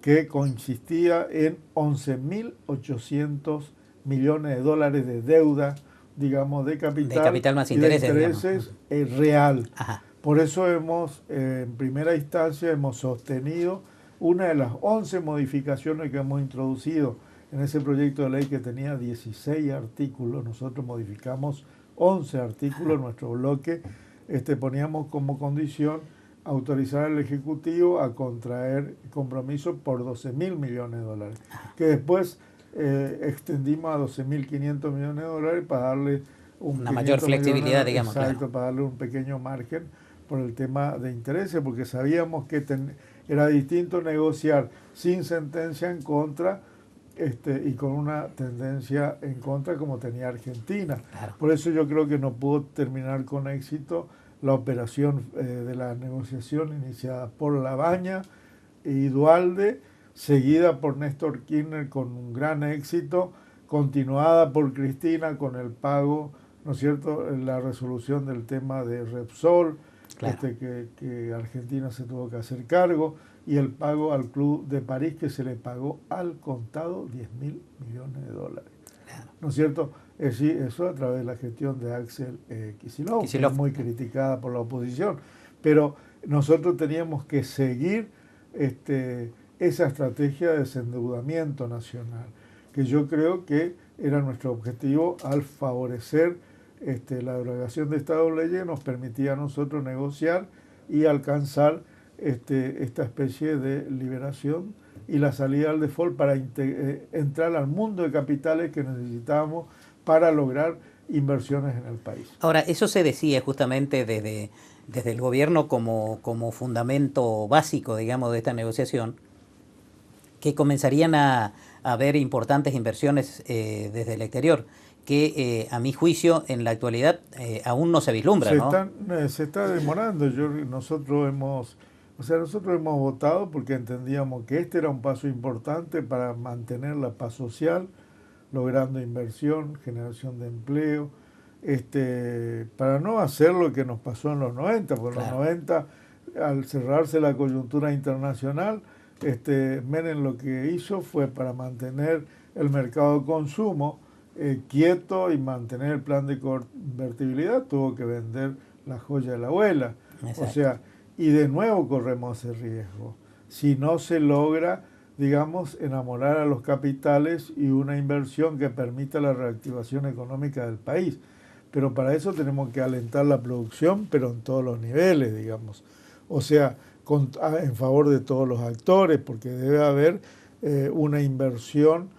que consistía en 11.800 millones de dólares de deuda, digamos, de capital más y intereses, de intereses real. Ajá. Por eso hemos, en primera instancia, hemos sostenido una de las 11 modificaciones que hemos introducido en ese proyecto de ley que tenía 16 artículos. Nosotros modificamos 11 artículos en nuestro bloque. Poníamos como condición autorizar al Ejecutivo a contraer compromisos por 12.000 millones de dólares, que después extendimos a 12.500 millones de dólares para darle una mayor flexibilidad, digamos. Exacto, claro. para darle un pequeño margen por el tema de intereses, porque sabíamos que era distinto negociar sin sentencia en contra y con una tendencia en contra como tenía Argentina. Claro. Por eso yo creo que no pudo terminar con éxito la operación de la negociación iniciada por Labaña y Duhalde, seguida por Néstor Kirchner con un gran éxito, continuada por Cristina con el pago, ¿no es cierto?, la resolución del tema de Repsol, claro. que Argentina se tuvo que hacer cargo, y el pago al Club de París, que se le pagó al contado 10.000 millones de dólares. Claro. ¿No es cierto? Es decir, eso a través de la gestión de Axel Kicillof, que es muy criticada por la oposición. Pero nosotros teníamos que seguir esa estrategia de desendeudamiento nacional, que yo creo que era nuestro objetivo al favorecer la derogación de estas dos leyes nos permitía a nosotros negociar y alcanzar esta especie de liberación y la salida al default para entrar al mundo de capitales que necesitábamos para lograr inversiones en el país. Ahora, eso se decía justamente desde el gobierno como fundamento básico, digamos, de esta negociación, que comenzarían a haber importantes inversiones desde el exterior, que a mi juicio en la actualidad aún no se vislumbra, ¿no? Se está demorando. Nosotros hemos votado porque entendíamos que este era un paso importante para mantener la paz social, logrando inversión, generación de empleo, para no hacer lo que nos pasó en los 90, porque en los 90, al cerrarse la coyuntura internacional, Menem lo que hizo fue para mantener el mercado de consumo quieto y mantener el plan de convertibilidad, tuvo que vender la joya de la abuela. Exacto. O sea, y de nuevo corremos ese riesgo. Si no se logra, digamos, enamorar a los capitales y una inversión que permita la reactivación económica del país. Pero para eso tenemos que alentar la producción, pero en todos los niveles, digamos. O sea, en favor de todos los actores, porque debe haber una inversión,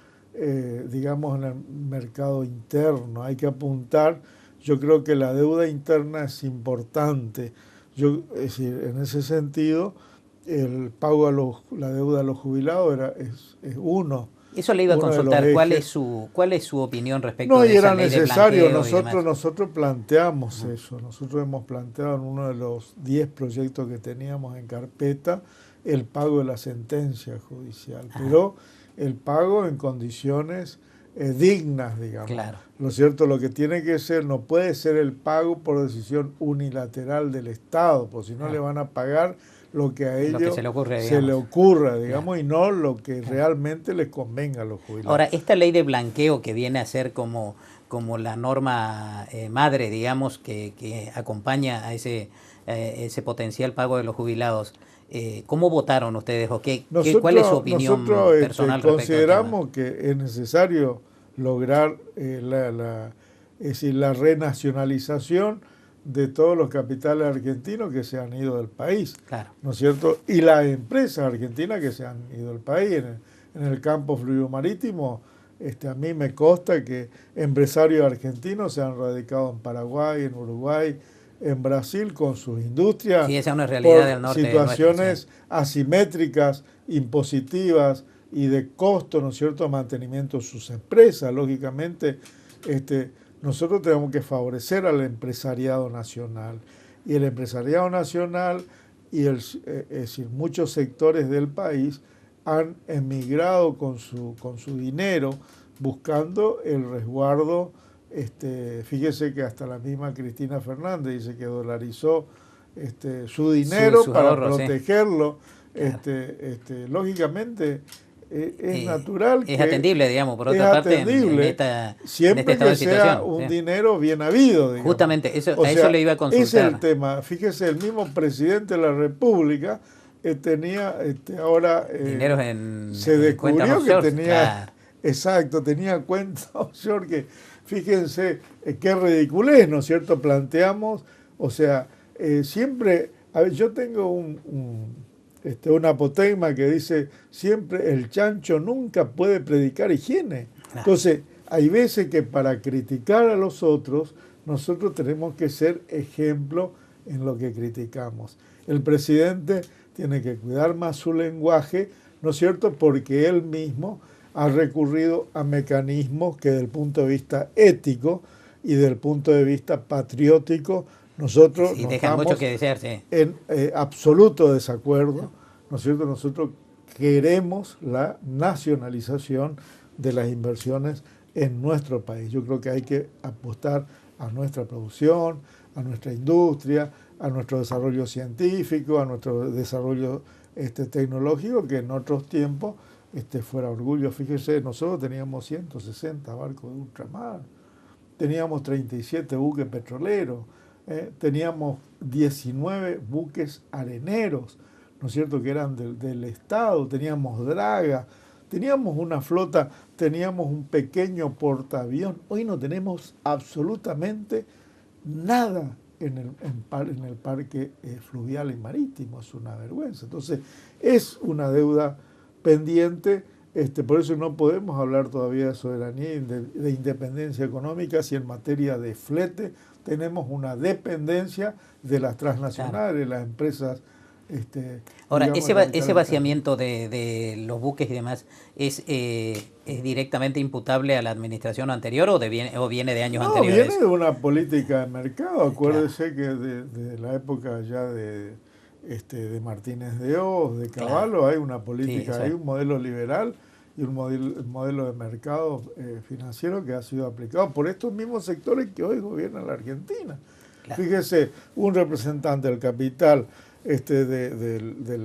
digamos, en el mercado interno. Hay que apuntar, yo creo que la deuda interna es importante. Es decir, en ese sentido, el pago la deuda a los jubilados es uno. Eso le iba a consultar, ¿cuál es su opinión respecto de esa ley de blanqueo? No, y era necesario, nosotros planteamos eso, nosotros hemos planteado en uno de los 10 proyectos que teníamos en carpeta el pago de la sentencia judicial, pero el pago en condiciones dignas, digamos. Claro. Lo cierto, lo que tiene que ser, no puede ser el pago por decisión unilateral del Estado, porque si no le van a pagar lo que a ellos se le ocurra, digamos, y no lo que realmente les convenga a los jubilados. Ahora, esta ley de blanqueo que viene a ser como la norma madre, digamos, que acompaña a ese potencial pago de los jubilados, ¿cómo votaron ustedes o cuál es su opinión personal respecto consideramos que es necesario lograr la renacionalización de todos los capitales argentinos que se han ido del país, claro, ¿no es cierto? Y las empresas argentinas que se han ido del país. En el campo fluido marítimo, a mí me consta que empresarios argentinos se han radicado en Paraguay, en Uruguay, en Brasil con sus industrias. Sí, esa es una realidad del norte. Situaciones asimétricas, impositivas y de costo, ¿no es cierto?, mantenimiento de sus empresas. Lógicamente, nosotros tenemos que favorecer al empresariado nacional. Y el empresariado nacional y es decir, muchos sectores del país han emigrado con su dinero buscando el resguardo. Fíjese que hasta la misma Cristina Fernández dice que dolarizó su dinero para ahorros, protegerlo. Sí. Lógicamente, es natural es atendible, digamos, por otra parte, siempre que sea un dinero bien habido, digamos. Justamente, a eso le iba a consultar. Ese es el tema. Fíjese, el mismo presidente de la República tenía, ahora se descubrió que tenía, claro, exacto, tenía cuentas offshore que, fíjense, qué ridiculez, ¿no es cierto? Planteamos, o sea, siempre, a ver, yo tengo un apotegma que dice siempre el chancho nunca puede predicar higiene. Entonces, hay veces que para criticar a los otros, nosotros tenemos que ser ejemplo en lo que criticamos. El presidente tiene que cuidar más su lenguaje, ¿no es cierto?, porque él mismo ha recurrido a mecanismos que desde el punto de vista ético y desde el punto de vista patriótico, nosotros sí, dejan mucho que desear, sí, en absoluto desacuerdo, ¿no es cierto? Nosotros queremos la nacionalización de las inversiones en nuestro país. Yo creo que hay que apostar a nuestra producción, a nuestra industria, a nuestro desarrollo científico, a nuestro desarrollo tecnológico, que en otros tiempos fuera orgullo. Fíjese, nosotros teníamos 160 barcos de ultramar, teníamos 37 buques petroleros, teníamos 19 buques areneros, ¿no es cierto?, que eran del Estado, teníamos dragas, Teníamos una flota, teníamos un pequeño portaavión, hoy no tenemos absolutamente nada en el parque fluvial y marítimo, es una vergüenza. Entonces, es una deuda pendiente, por eso no podemos hablar todavía de soberanía y de independencia económica si en materia de flete tenemos una dependencia de las transnacionales, las empresas. Ahora, Digamos, ese vaciamiento de los buques y demás, ¿es directamente imputable a la administración anterior o viene de años anteriores? Viene de una política de mercado. Acuérdese que de la época ya de Martínez de Hoz, de Cavallo, claro, hay una política, hay un modelo liberal y un modelo de mercado financiero que ha sido aplicado por estos mismos sectores que hoy gobiernan la Argentina. Claro. Fíjese, un representante del capital de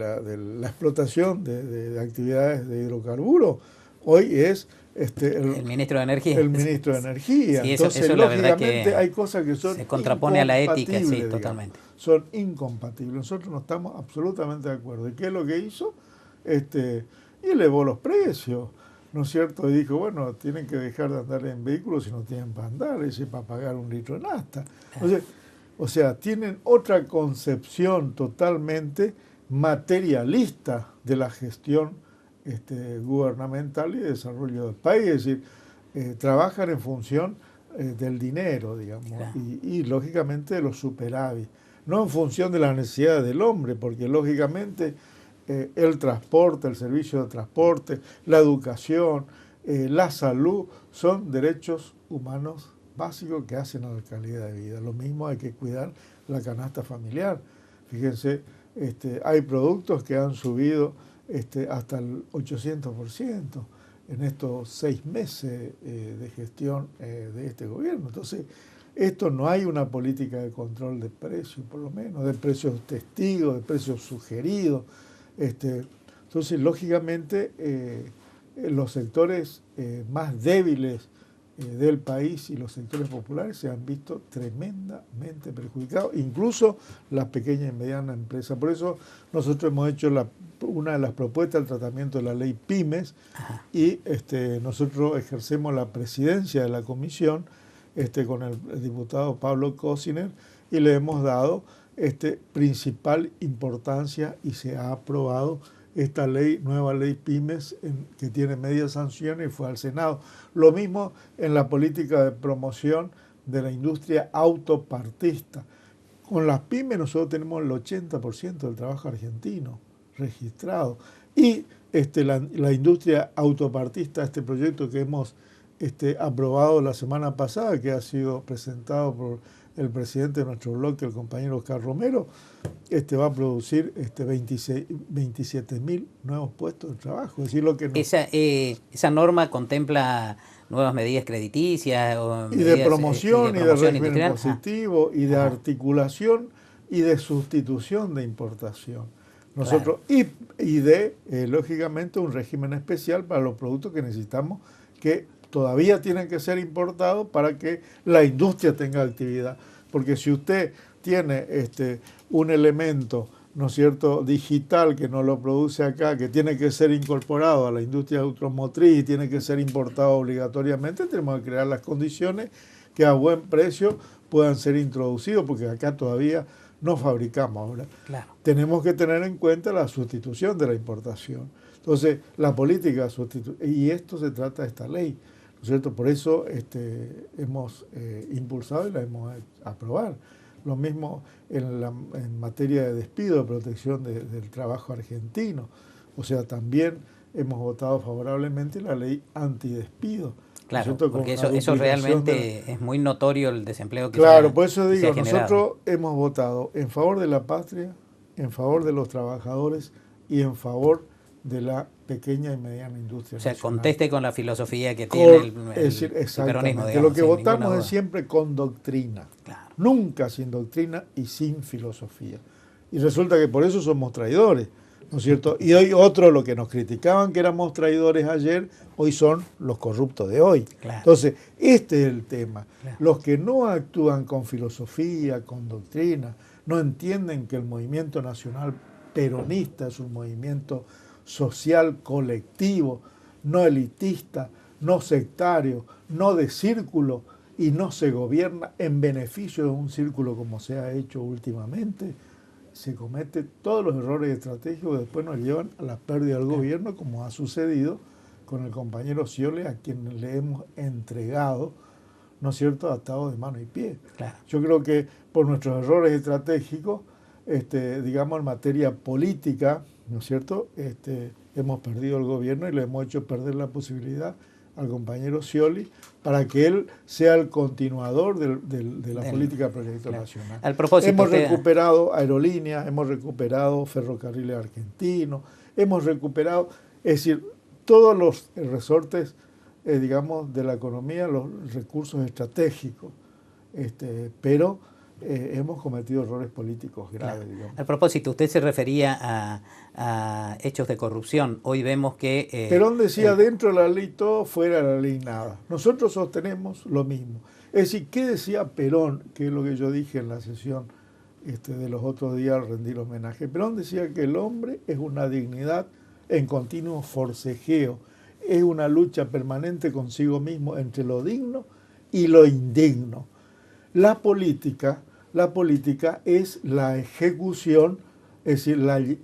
la explotación de actividades de hidrocarburos, hoy es el ministro de Energía. El ministro de Energía. Sí, entonces, eso lógicamente, hay cosas que son se contrapone a la ética, sí, digamos, totalmente. Son incompatibles. Nosotros no estamos absolutamente de acuerdo. ¿Y qué es lo que hizo? Y elevó los precios, ¿no es cierto? Y dijo, bueno, tienen que dejar de andar en vehículos si no tienen para andar, y para pagar un litro de nafta. Entonces, o sea, tienen otra concepción totalmente materialista de la gestión gubernamental y de desarrollo del país. Es decir, trabajan en función del dinero, digamos, claro, y lógicamente de los superávit. No en función de las necesidades del hombre, porque lógicamente el transporte, el servicio de transporte, la educación, la salud, son derechos humanos básicos que hacen a la calidad de vida. Lo mismo hay que cuidar la canasta familiar. Fíjense, hay productos que han subido hasta el 800% en estos 6 meses de gestión de este gobierno. Entonces, esto no hay una política de control de precios, por lo menos, de precios testigos, de precios sugeridos. Entonces, lógicamente, los sectores más débiles del país y los sectores populares se han visto tremendamente perjudicados, incluso las pequeñas y medianas empresas. Por eso nosotros hemos hecho una de las propuestas del tratamiento de la ley PYMES. Ajá. Y nosotros ejercemos la presidencia de la comisión con el diputado Pablo Cosiner y le hemos dado principal importancia y se ha aprobado esta nueva ley PYMES que tiene medias sanciones y fue al Senado. Lo mismo en la política de promoción de la industria autopartista. Con las pymes nosotros tenemos el 80% del trabajo argentino registrado. Y la industria autopartista, este proyecto que hemos aprobado la semana pasada, que ha sido presentado por el presidente de nuestro bloque, el compañero Oscar Romero, va a producir 27.000 nuevos puestos de trabajo. Es decir, lo que esa norma contempla nuevas medidas crediticias y de promoción y de régimen positivo y de articulación y de sustitución de importación. Nosotros, claro, y de, lógicamente, un régimen especial para los productos que necesitamos que todavía tienen que ser importados para que la industria tenga actividad. Porque si usted tiene un elemento, ¿no es cierto?, digital que no lo produce acá, que tiene que ser incorporado a la industria automotriz y tiene que ser importado obligatoriamente, tenemos que crear las condiciones que a buen precio puedan ser introducidos, porque acá todavía no fabricamos ahora. Claro. Tenemos que tener en cuenta la sustitución de la importación. Entonces, la política y esto se trata de esta ley, ¿no es cierto? Por eso hemos impulsado y la hemos aprobado. Lo mismo en materia de despido, de protección del trabajo argentino. O sea, también hemos votado favorablemente la ley antidespido. Claro, porque eso realmente es muy notorio el desempleo que claro, por eso digo, nosotros hemos votado en favor de la patria, en favor de los trabajadores y en favor de la pequeña y mediana industria. O sea, nacional. Conteste con la filosofía que tiene el peronismo. Digamos, lo que votamos es siempre con doctrina, claro, nunca sin doctrina y sin filosofía. Y resulta que por eso somos traidores, ¿no es cierto? Y hoy otros, lo que nos criticaban que éramos traidores ayer, hoy son los corruptos de hoy. Claro. Entonces, este es el tema. Claro. Los que no actúan con filosofía, con doctrina, no entienden que el movimiento nacional peronista es un movimiento social colectivo no elitista, no sectario, no de círculo, y no se gobierna en beneficio de un círculo como se ha hecho últimamente, se cometen todos los errores estratégicos que después nos llevan a la pérdida del gobierno, como ha sucedido con el compañero Scioli, a quien le hemos entregado, ¿no es cierto?, atado de mano y pie. Claro. Yo creo que por nuestros errores estratégicos, digamos, en materia política, ¿no es cierto?, hemos perdido el gobierno y le hemos hecho perder la posibilidad al compañero Scioli para que él sea el continuador de la política de proyecto nacional. Al propósito, hemos recuperado aerolíneas, hemos recuperado ferrocarriles argentinos, hemos recuperado, es decir, todos los resortes, digamos, de la economía, los recursos estratégicos, pero hemos cometido errores políticos graves. Claro. Digamos. Al propósito, usted se refería a hechos de corrupción. Hoy vemos que... Perón decía, dentro de la ley todo, fuera de la ley nada. Nosotros sostenemos lo mismo. Es decir, ¿qué decía Perón? Que es lo que yo dije en la sesión de los otros días al rendir homenaje. Perón decía que el hombre es una dignidad en continuo forcejeo, es una lucha permanente consigo mismo entre lo digno y lo indigno. La política es la ejecución, es decir,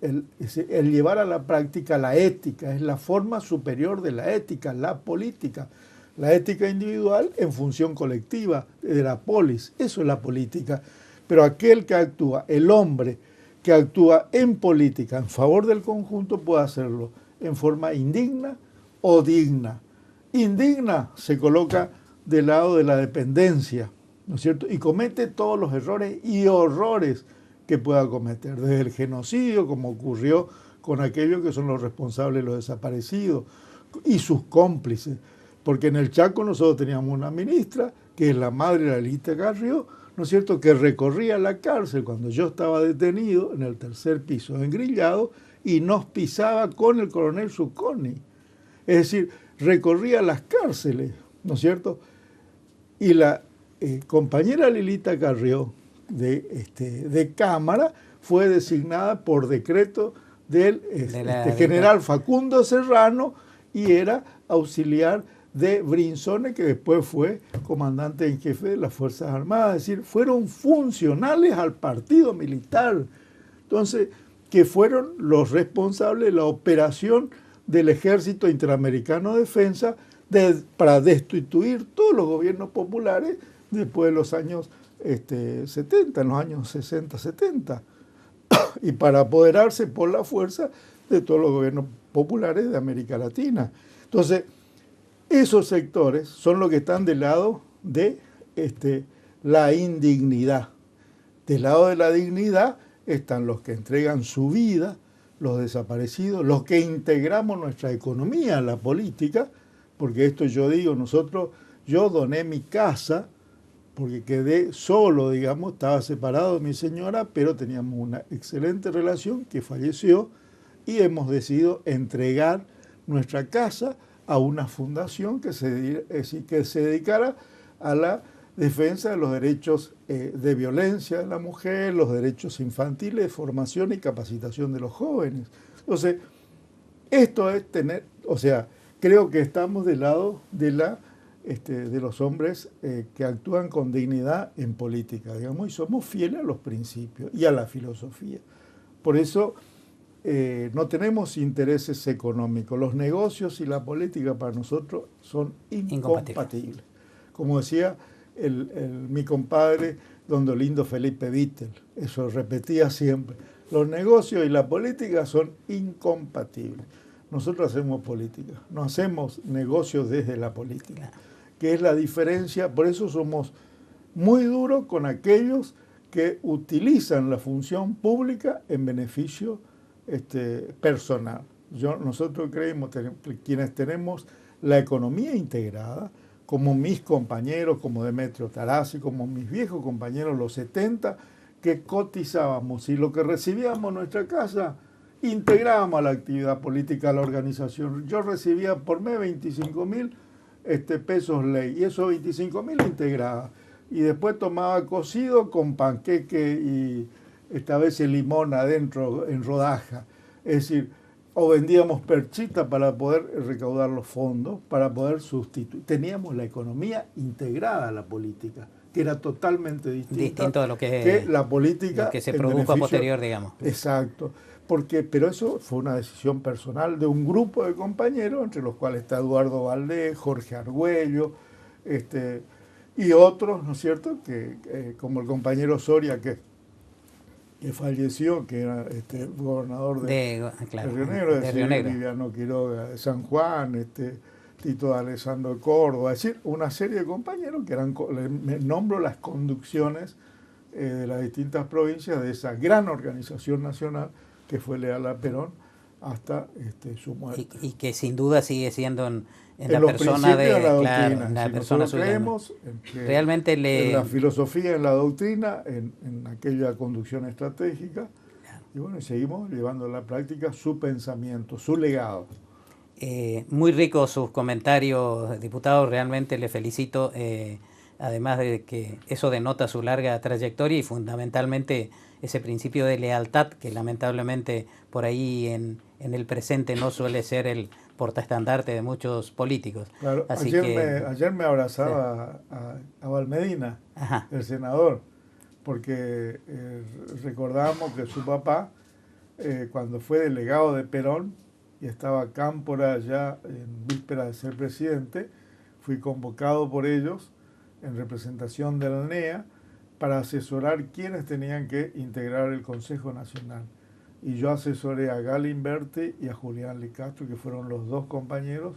el llevar a la práctica la ética, es la forma superior de la ética, la política. La ética individual en función colectiva, de la polis, eso es la política. Pero aquel que actúa, el hombre que actúa en política en favor del conjunto, puede hacerlo en forma indigna o digna. Indigna se coloca del lado de la dependencia, ¿no es cierto? Y comete todos los errores y horrores que pueda cometer, desde el genocidio, como ocurrió con aquellos que son los responsables de los desaparecidos, y sus cómplices. Porque en el Chaco nosotros teníamos una ministra, que es la madre de Lelita Carrió, ¿no es cierto?, que recorría la cárcel cuando yo estaba detenido en el tercer piso, engrillado, y nos pisaba con el coronel Zucconi. Es decir, recorría las cárceles, ¿no es cierto? Y la compañera Lelita Carrió de Cámara fue designada por decreto del general Facundo Serrano y era auxiliar de Brinsone, que después fue comandante en jefe de las Fuerzas Armadas. Es decir, fueron funcionales al partido militar. Entonces, que fueron los responsables de la operación del Ejército Interamericano de Defensa para destituir todos los gobiernos populares después de los años 70, en los años 60, 70, y para apoderarse por la fuerza de todos los gobiernos populares de América Latina. Entonces, esos sectores son los que están del lado de la indignidad. Del lado de la dignidad están los que entregan su vida, los desaparecidos, los que integramos nuestra economía a la política, porque esto yo digo, yo doné mi casa porque quedé solo, digamos, estaba separado de mi señora, pero teníamos una excelente relación que falleció y hemos decidido entregar nuestra casa a una fundación que se dedicara a la defensa de los derechos de violencia de la mujer, los derechos infantiles, formación y capacitación de los jóvenes. Entonces, esto es creo que estamos del lado de los hombres que actúan con dignidad en política, digamos, y somos fieles a los principios y a la filosofía. Por eso no tenemos intereses económicos. Los negocios y la política para nosotros son incompatibles. Como decía mi compadre, don Dolindo Felipe Vittel, eso repetía siempre. Los negocios y la política son incompatibles. Nosotros hacemos política, no hacemos negocios desde la política, que es la diferencia. Por eso somos muy duros con aquellos que utilizan la función pública en beneficio personal. Nosotros creemos, quienes tenemos la economía integrada, como mis compañeros, como Demetrio Tarazzi, como mis viejos compañeros, los 70, que cotizábamos y lo que recibíamos en nuestra casa, integrábamos a la actividad política, a la organización. Yo recibía por mes 25.000 pesos ley, y esos 25.000 integraba. Y después tomaba cocido con panqueque y esta vez el limón adentro en rodaja. Es decir, o vendíamos perchita para poder recaudar los fondos, para poder sustituir. Teníamos la economía integrada a la política, que era totalmente distinto a lo que la política lo que se produjo a posterior, digamos. Exacto. Pero eso fue una decisión personal de un grupo de compañeros, entre los cuales está Eduardo Valdés, Jorge Argüello, y otros, ¿no es cierto?, que como el compañero Soria, que falleció, que era gobernador de Río Negro, de Río Negro. Viviano Quiroga de San Juan, Tito de Alessandro de Córdoba, es decir, una serie de compañeros que eran, me nombro las conducciones de las distintas provincias de esa gran organización nacional que fue leal a Perón hasta su muerte. Y que sin duda sigue siendo en la persona de la persona suya. Creemos realmente en la filosofía, en la doctrina, en aquella conducción estratégica, y bueno, seguimos llevando a la práctica su pensamiento, su legado. Muy ricos sus comentarios, diputado, realmente le felicito, además de que eso denota su larga trayectoria y fundamentalmente ese principio de lealtad que lamentablemente por ahí en el presente no suele ser el portaestandarte de muchos políticos. Claro, ayer me abrazaba a Valmedina, ajá, el senador, porque recordamos que su papá, cuando fue delegado de Perón y estaba Cámpora ya en víspera de ser presidente, fui convocado por ellos en representación de la NEA para asesorar quiénes tenían que integrar el Consejo Nacional. Y yo asesoré a Galimberti y a Julián Licastro, que fueron los dos compañeros,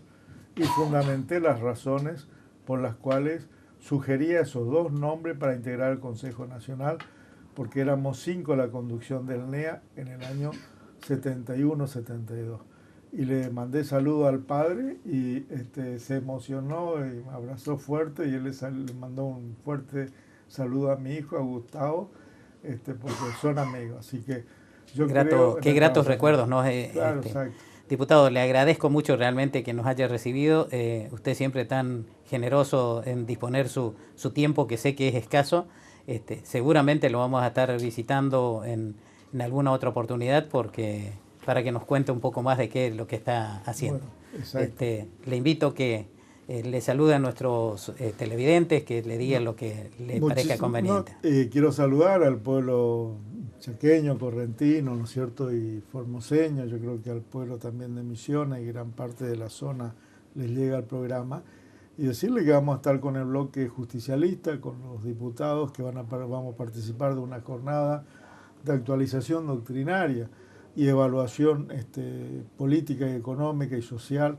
y fundamenté las razones por las cuales sugería esos dos nombres para integrar el Consejo Nacional, porque éramos 5 la conducción del NEA en el año 71-72. Y le mandé saludo al padre y se emocionó y me abrazó fuerte y él le mandó un fuerte saludo a mi hijo, a Gustavo, porque son amigos. Así que yo qué gratos recuerdos, ¿no? Claro, exacto. Diputado, le agradezco mucho realmente que nos haya recibido. Usted siempre tan generoso en disponer su tiempo, que sé que es escaso. Seguramente lo vamos a estar visitando en alguna otra oportunidad para que nos cuente un poco más de qué es lo que está haciendo. Bueno, le invito que le salude a nuestros televidentes, que le digan lo que le parezca conveniente. Quiero saludar al pueblo chaqueño, correntino, ¿no es cierto?, y formoseño. Yo creo que al pueblo también de Misiones y gran parte de la zona les llega el programa. Y decirle que vamos a estar con el bloque justicialista, con los diputados que vamos a participar de una jornada de actualización doctrinaria y evaluación política y económica y social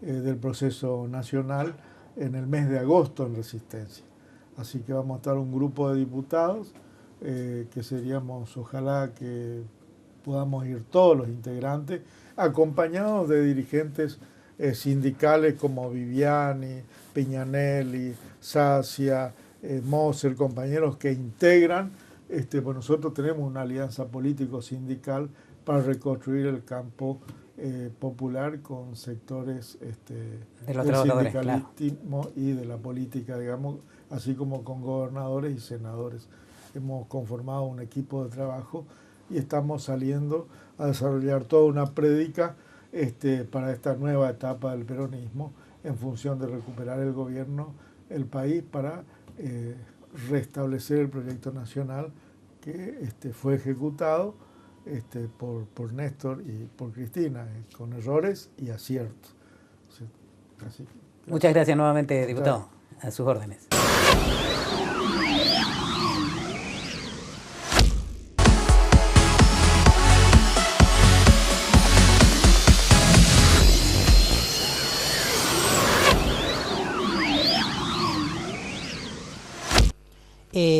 del proceso nacional en el mes de agosto en Resistencia. Así que vamos a estar un grupo de diputados que seríamos, ojalá que podamos ir todos los integrantes, acompañados de dirigentes sindicales como Viviani, Piñanelli, Sacia, Moser, compañeros que integran, pues nosotros tenemos una alianza político-sindical para reconstruir el campo popular con sectores del sindicalismo, claro, y de la política, digamos, así como con gobernadores y senadores. Hemos conformado un equipo de trabajo y estamos saliendo a desarrollar toda una prédica para esta nueva etapa del peronismo en función de recuperar el gobierno, el país, para restablecer el proyecto nacional que fue ejecutado por Néstor y por Cristina, con errores y aciertos. Así, muchas gracias nuevamente, diputado. A sus órdenes.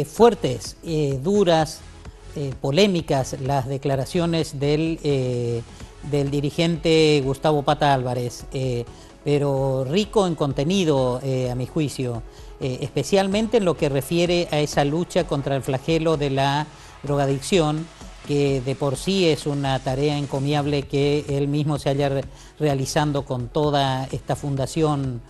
Fuertes, duras, polémicas las declaraciones del dirigente Gustavo Pata Álvarez, pero rico en contenido, a mi juicio, especialmente en lo que refiere a esa lucha contra el flagelo de la drogadicción, que de por sí es una tarea encomiable que él mismo se haya realizando con toda esta fundación,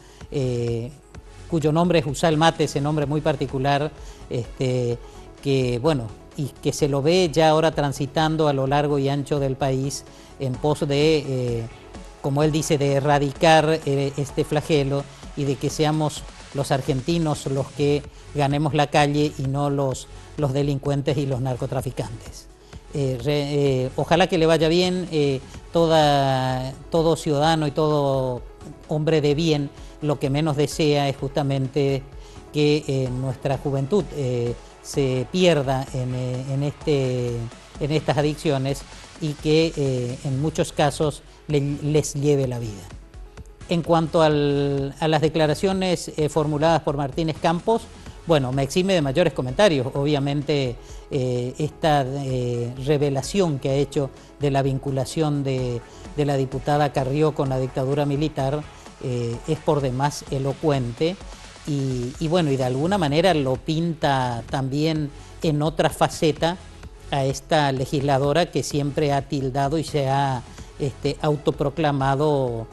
cuyo nombre es Usal Mate, ese nombre muy particular, que bueno, y que se lo ve ya ahora transitando a lo largo y ancho del país en pos de, como él dice, de erradicar este flagelo y de que seamos los argentinos los que ganemos la calle y no los delincuentes y los narcotraficantes. Ojalá que le vaya bien. Todo ciudadano y todo hombre de bien lo que menos desea es justamente que nuestra juventud se pierda en estas adicciones y que en muchos casos les lleve la vida. En cuanto a las declaraciones formuladas por Martínez Campos, bueno, me exime de mayores comentarios. Obviamente esta revelación que ha hecho de la vinculación de la diputada Carrió con la dictadura militar es por demás elocuente y bueno, y de alguna manera lo pinta también en otra faceta a esta legisladora que siempre ha tildado y se ha autoproclamado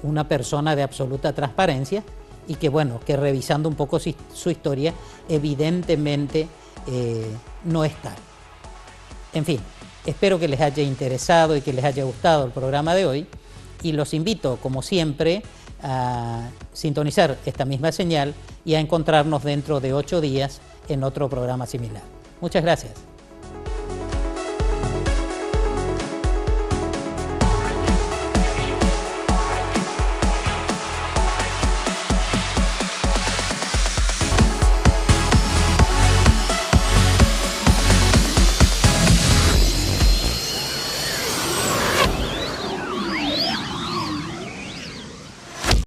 una persona de absoluta transparencia y que bueno, que revisando un poco su historia, evidentemente no es tal. En fin, espero que les haya interesado y que les haya gustado el programa de hoy y los invito, como siempre, a sintonizar esta misma señal y a encontrarnos dentro de 8 días en otro programa similar. Muchas gracias.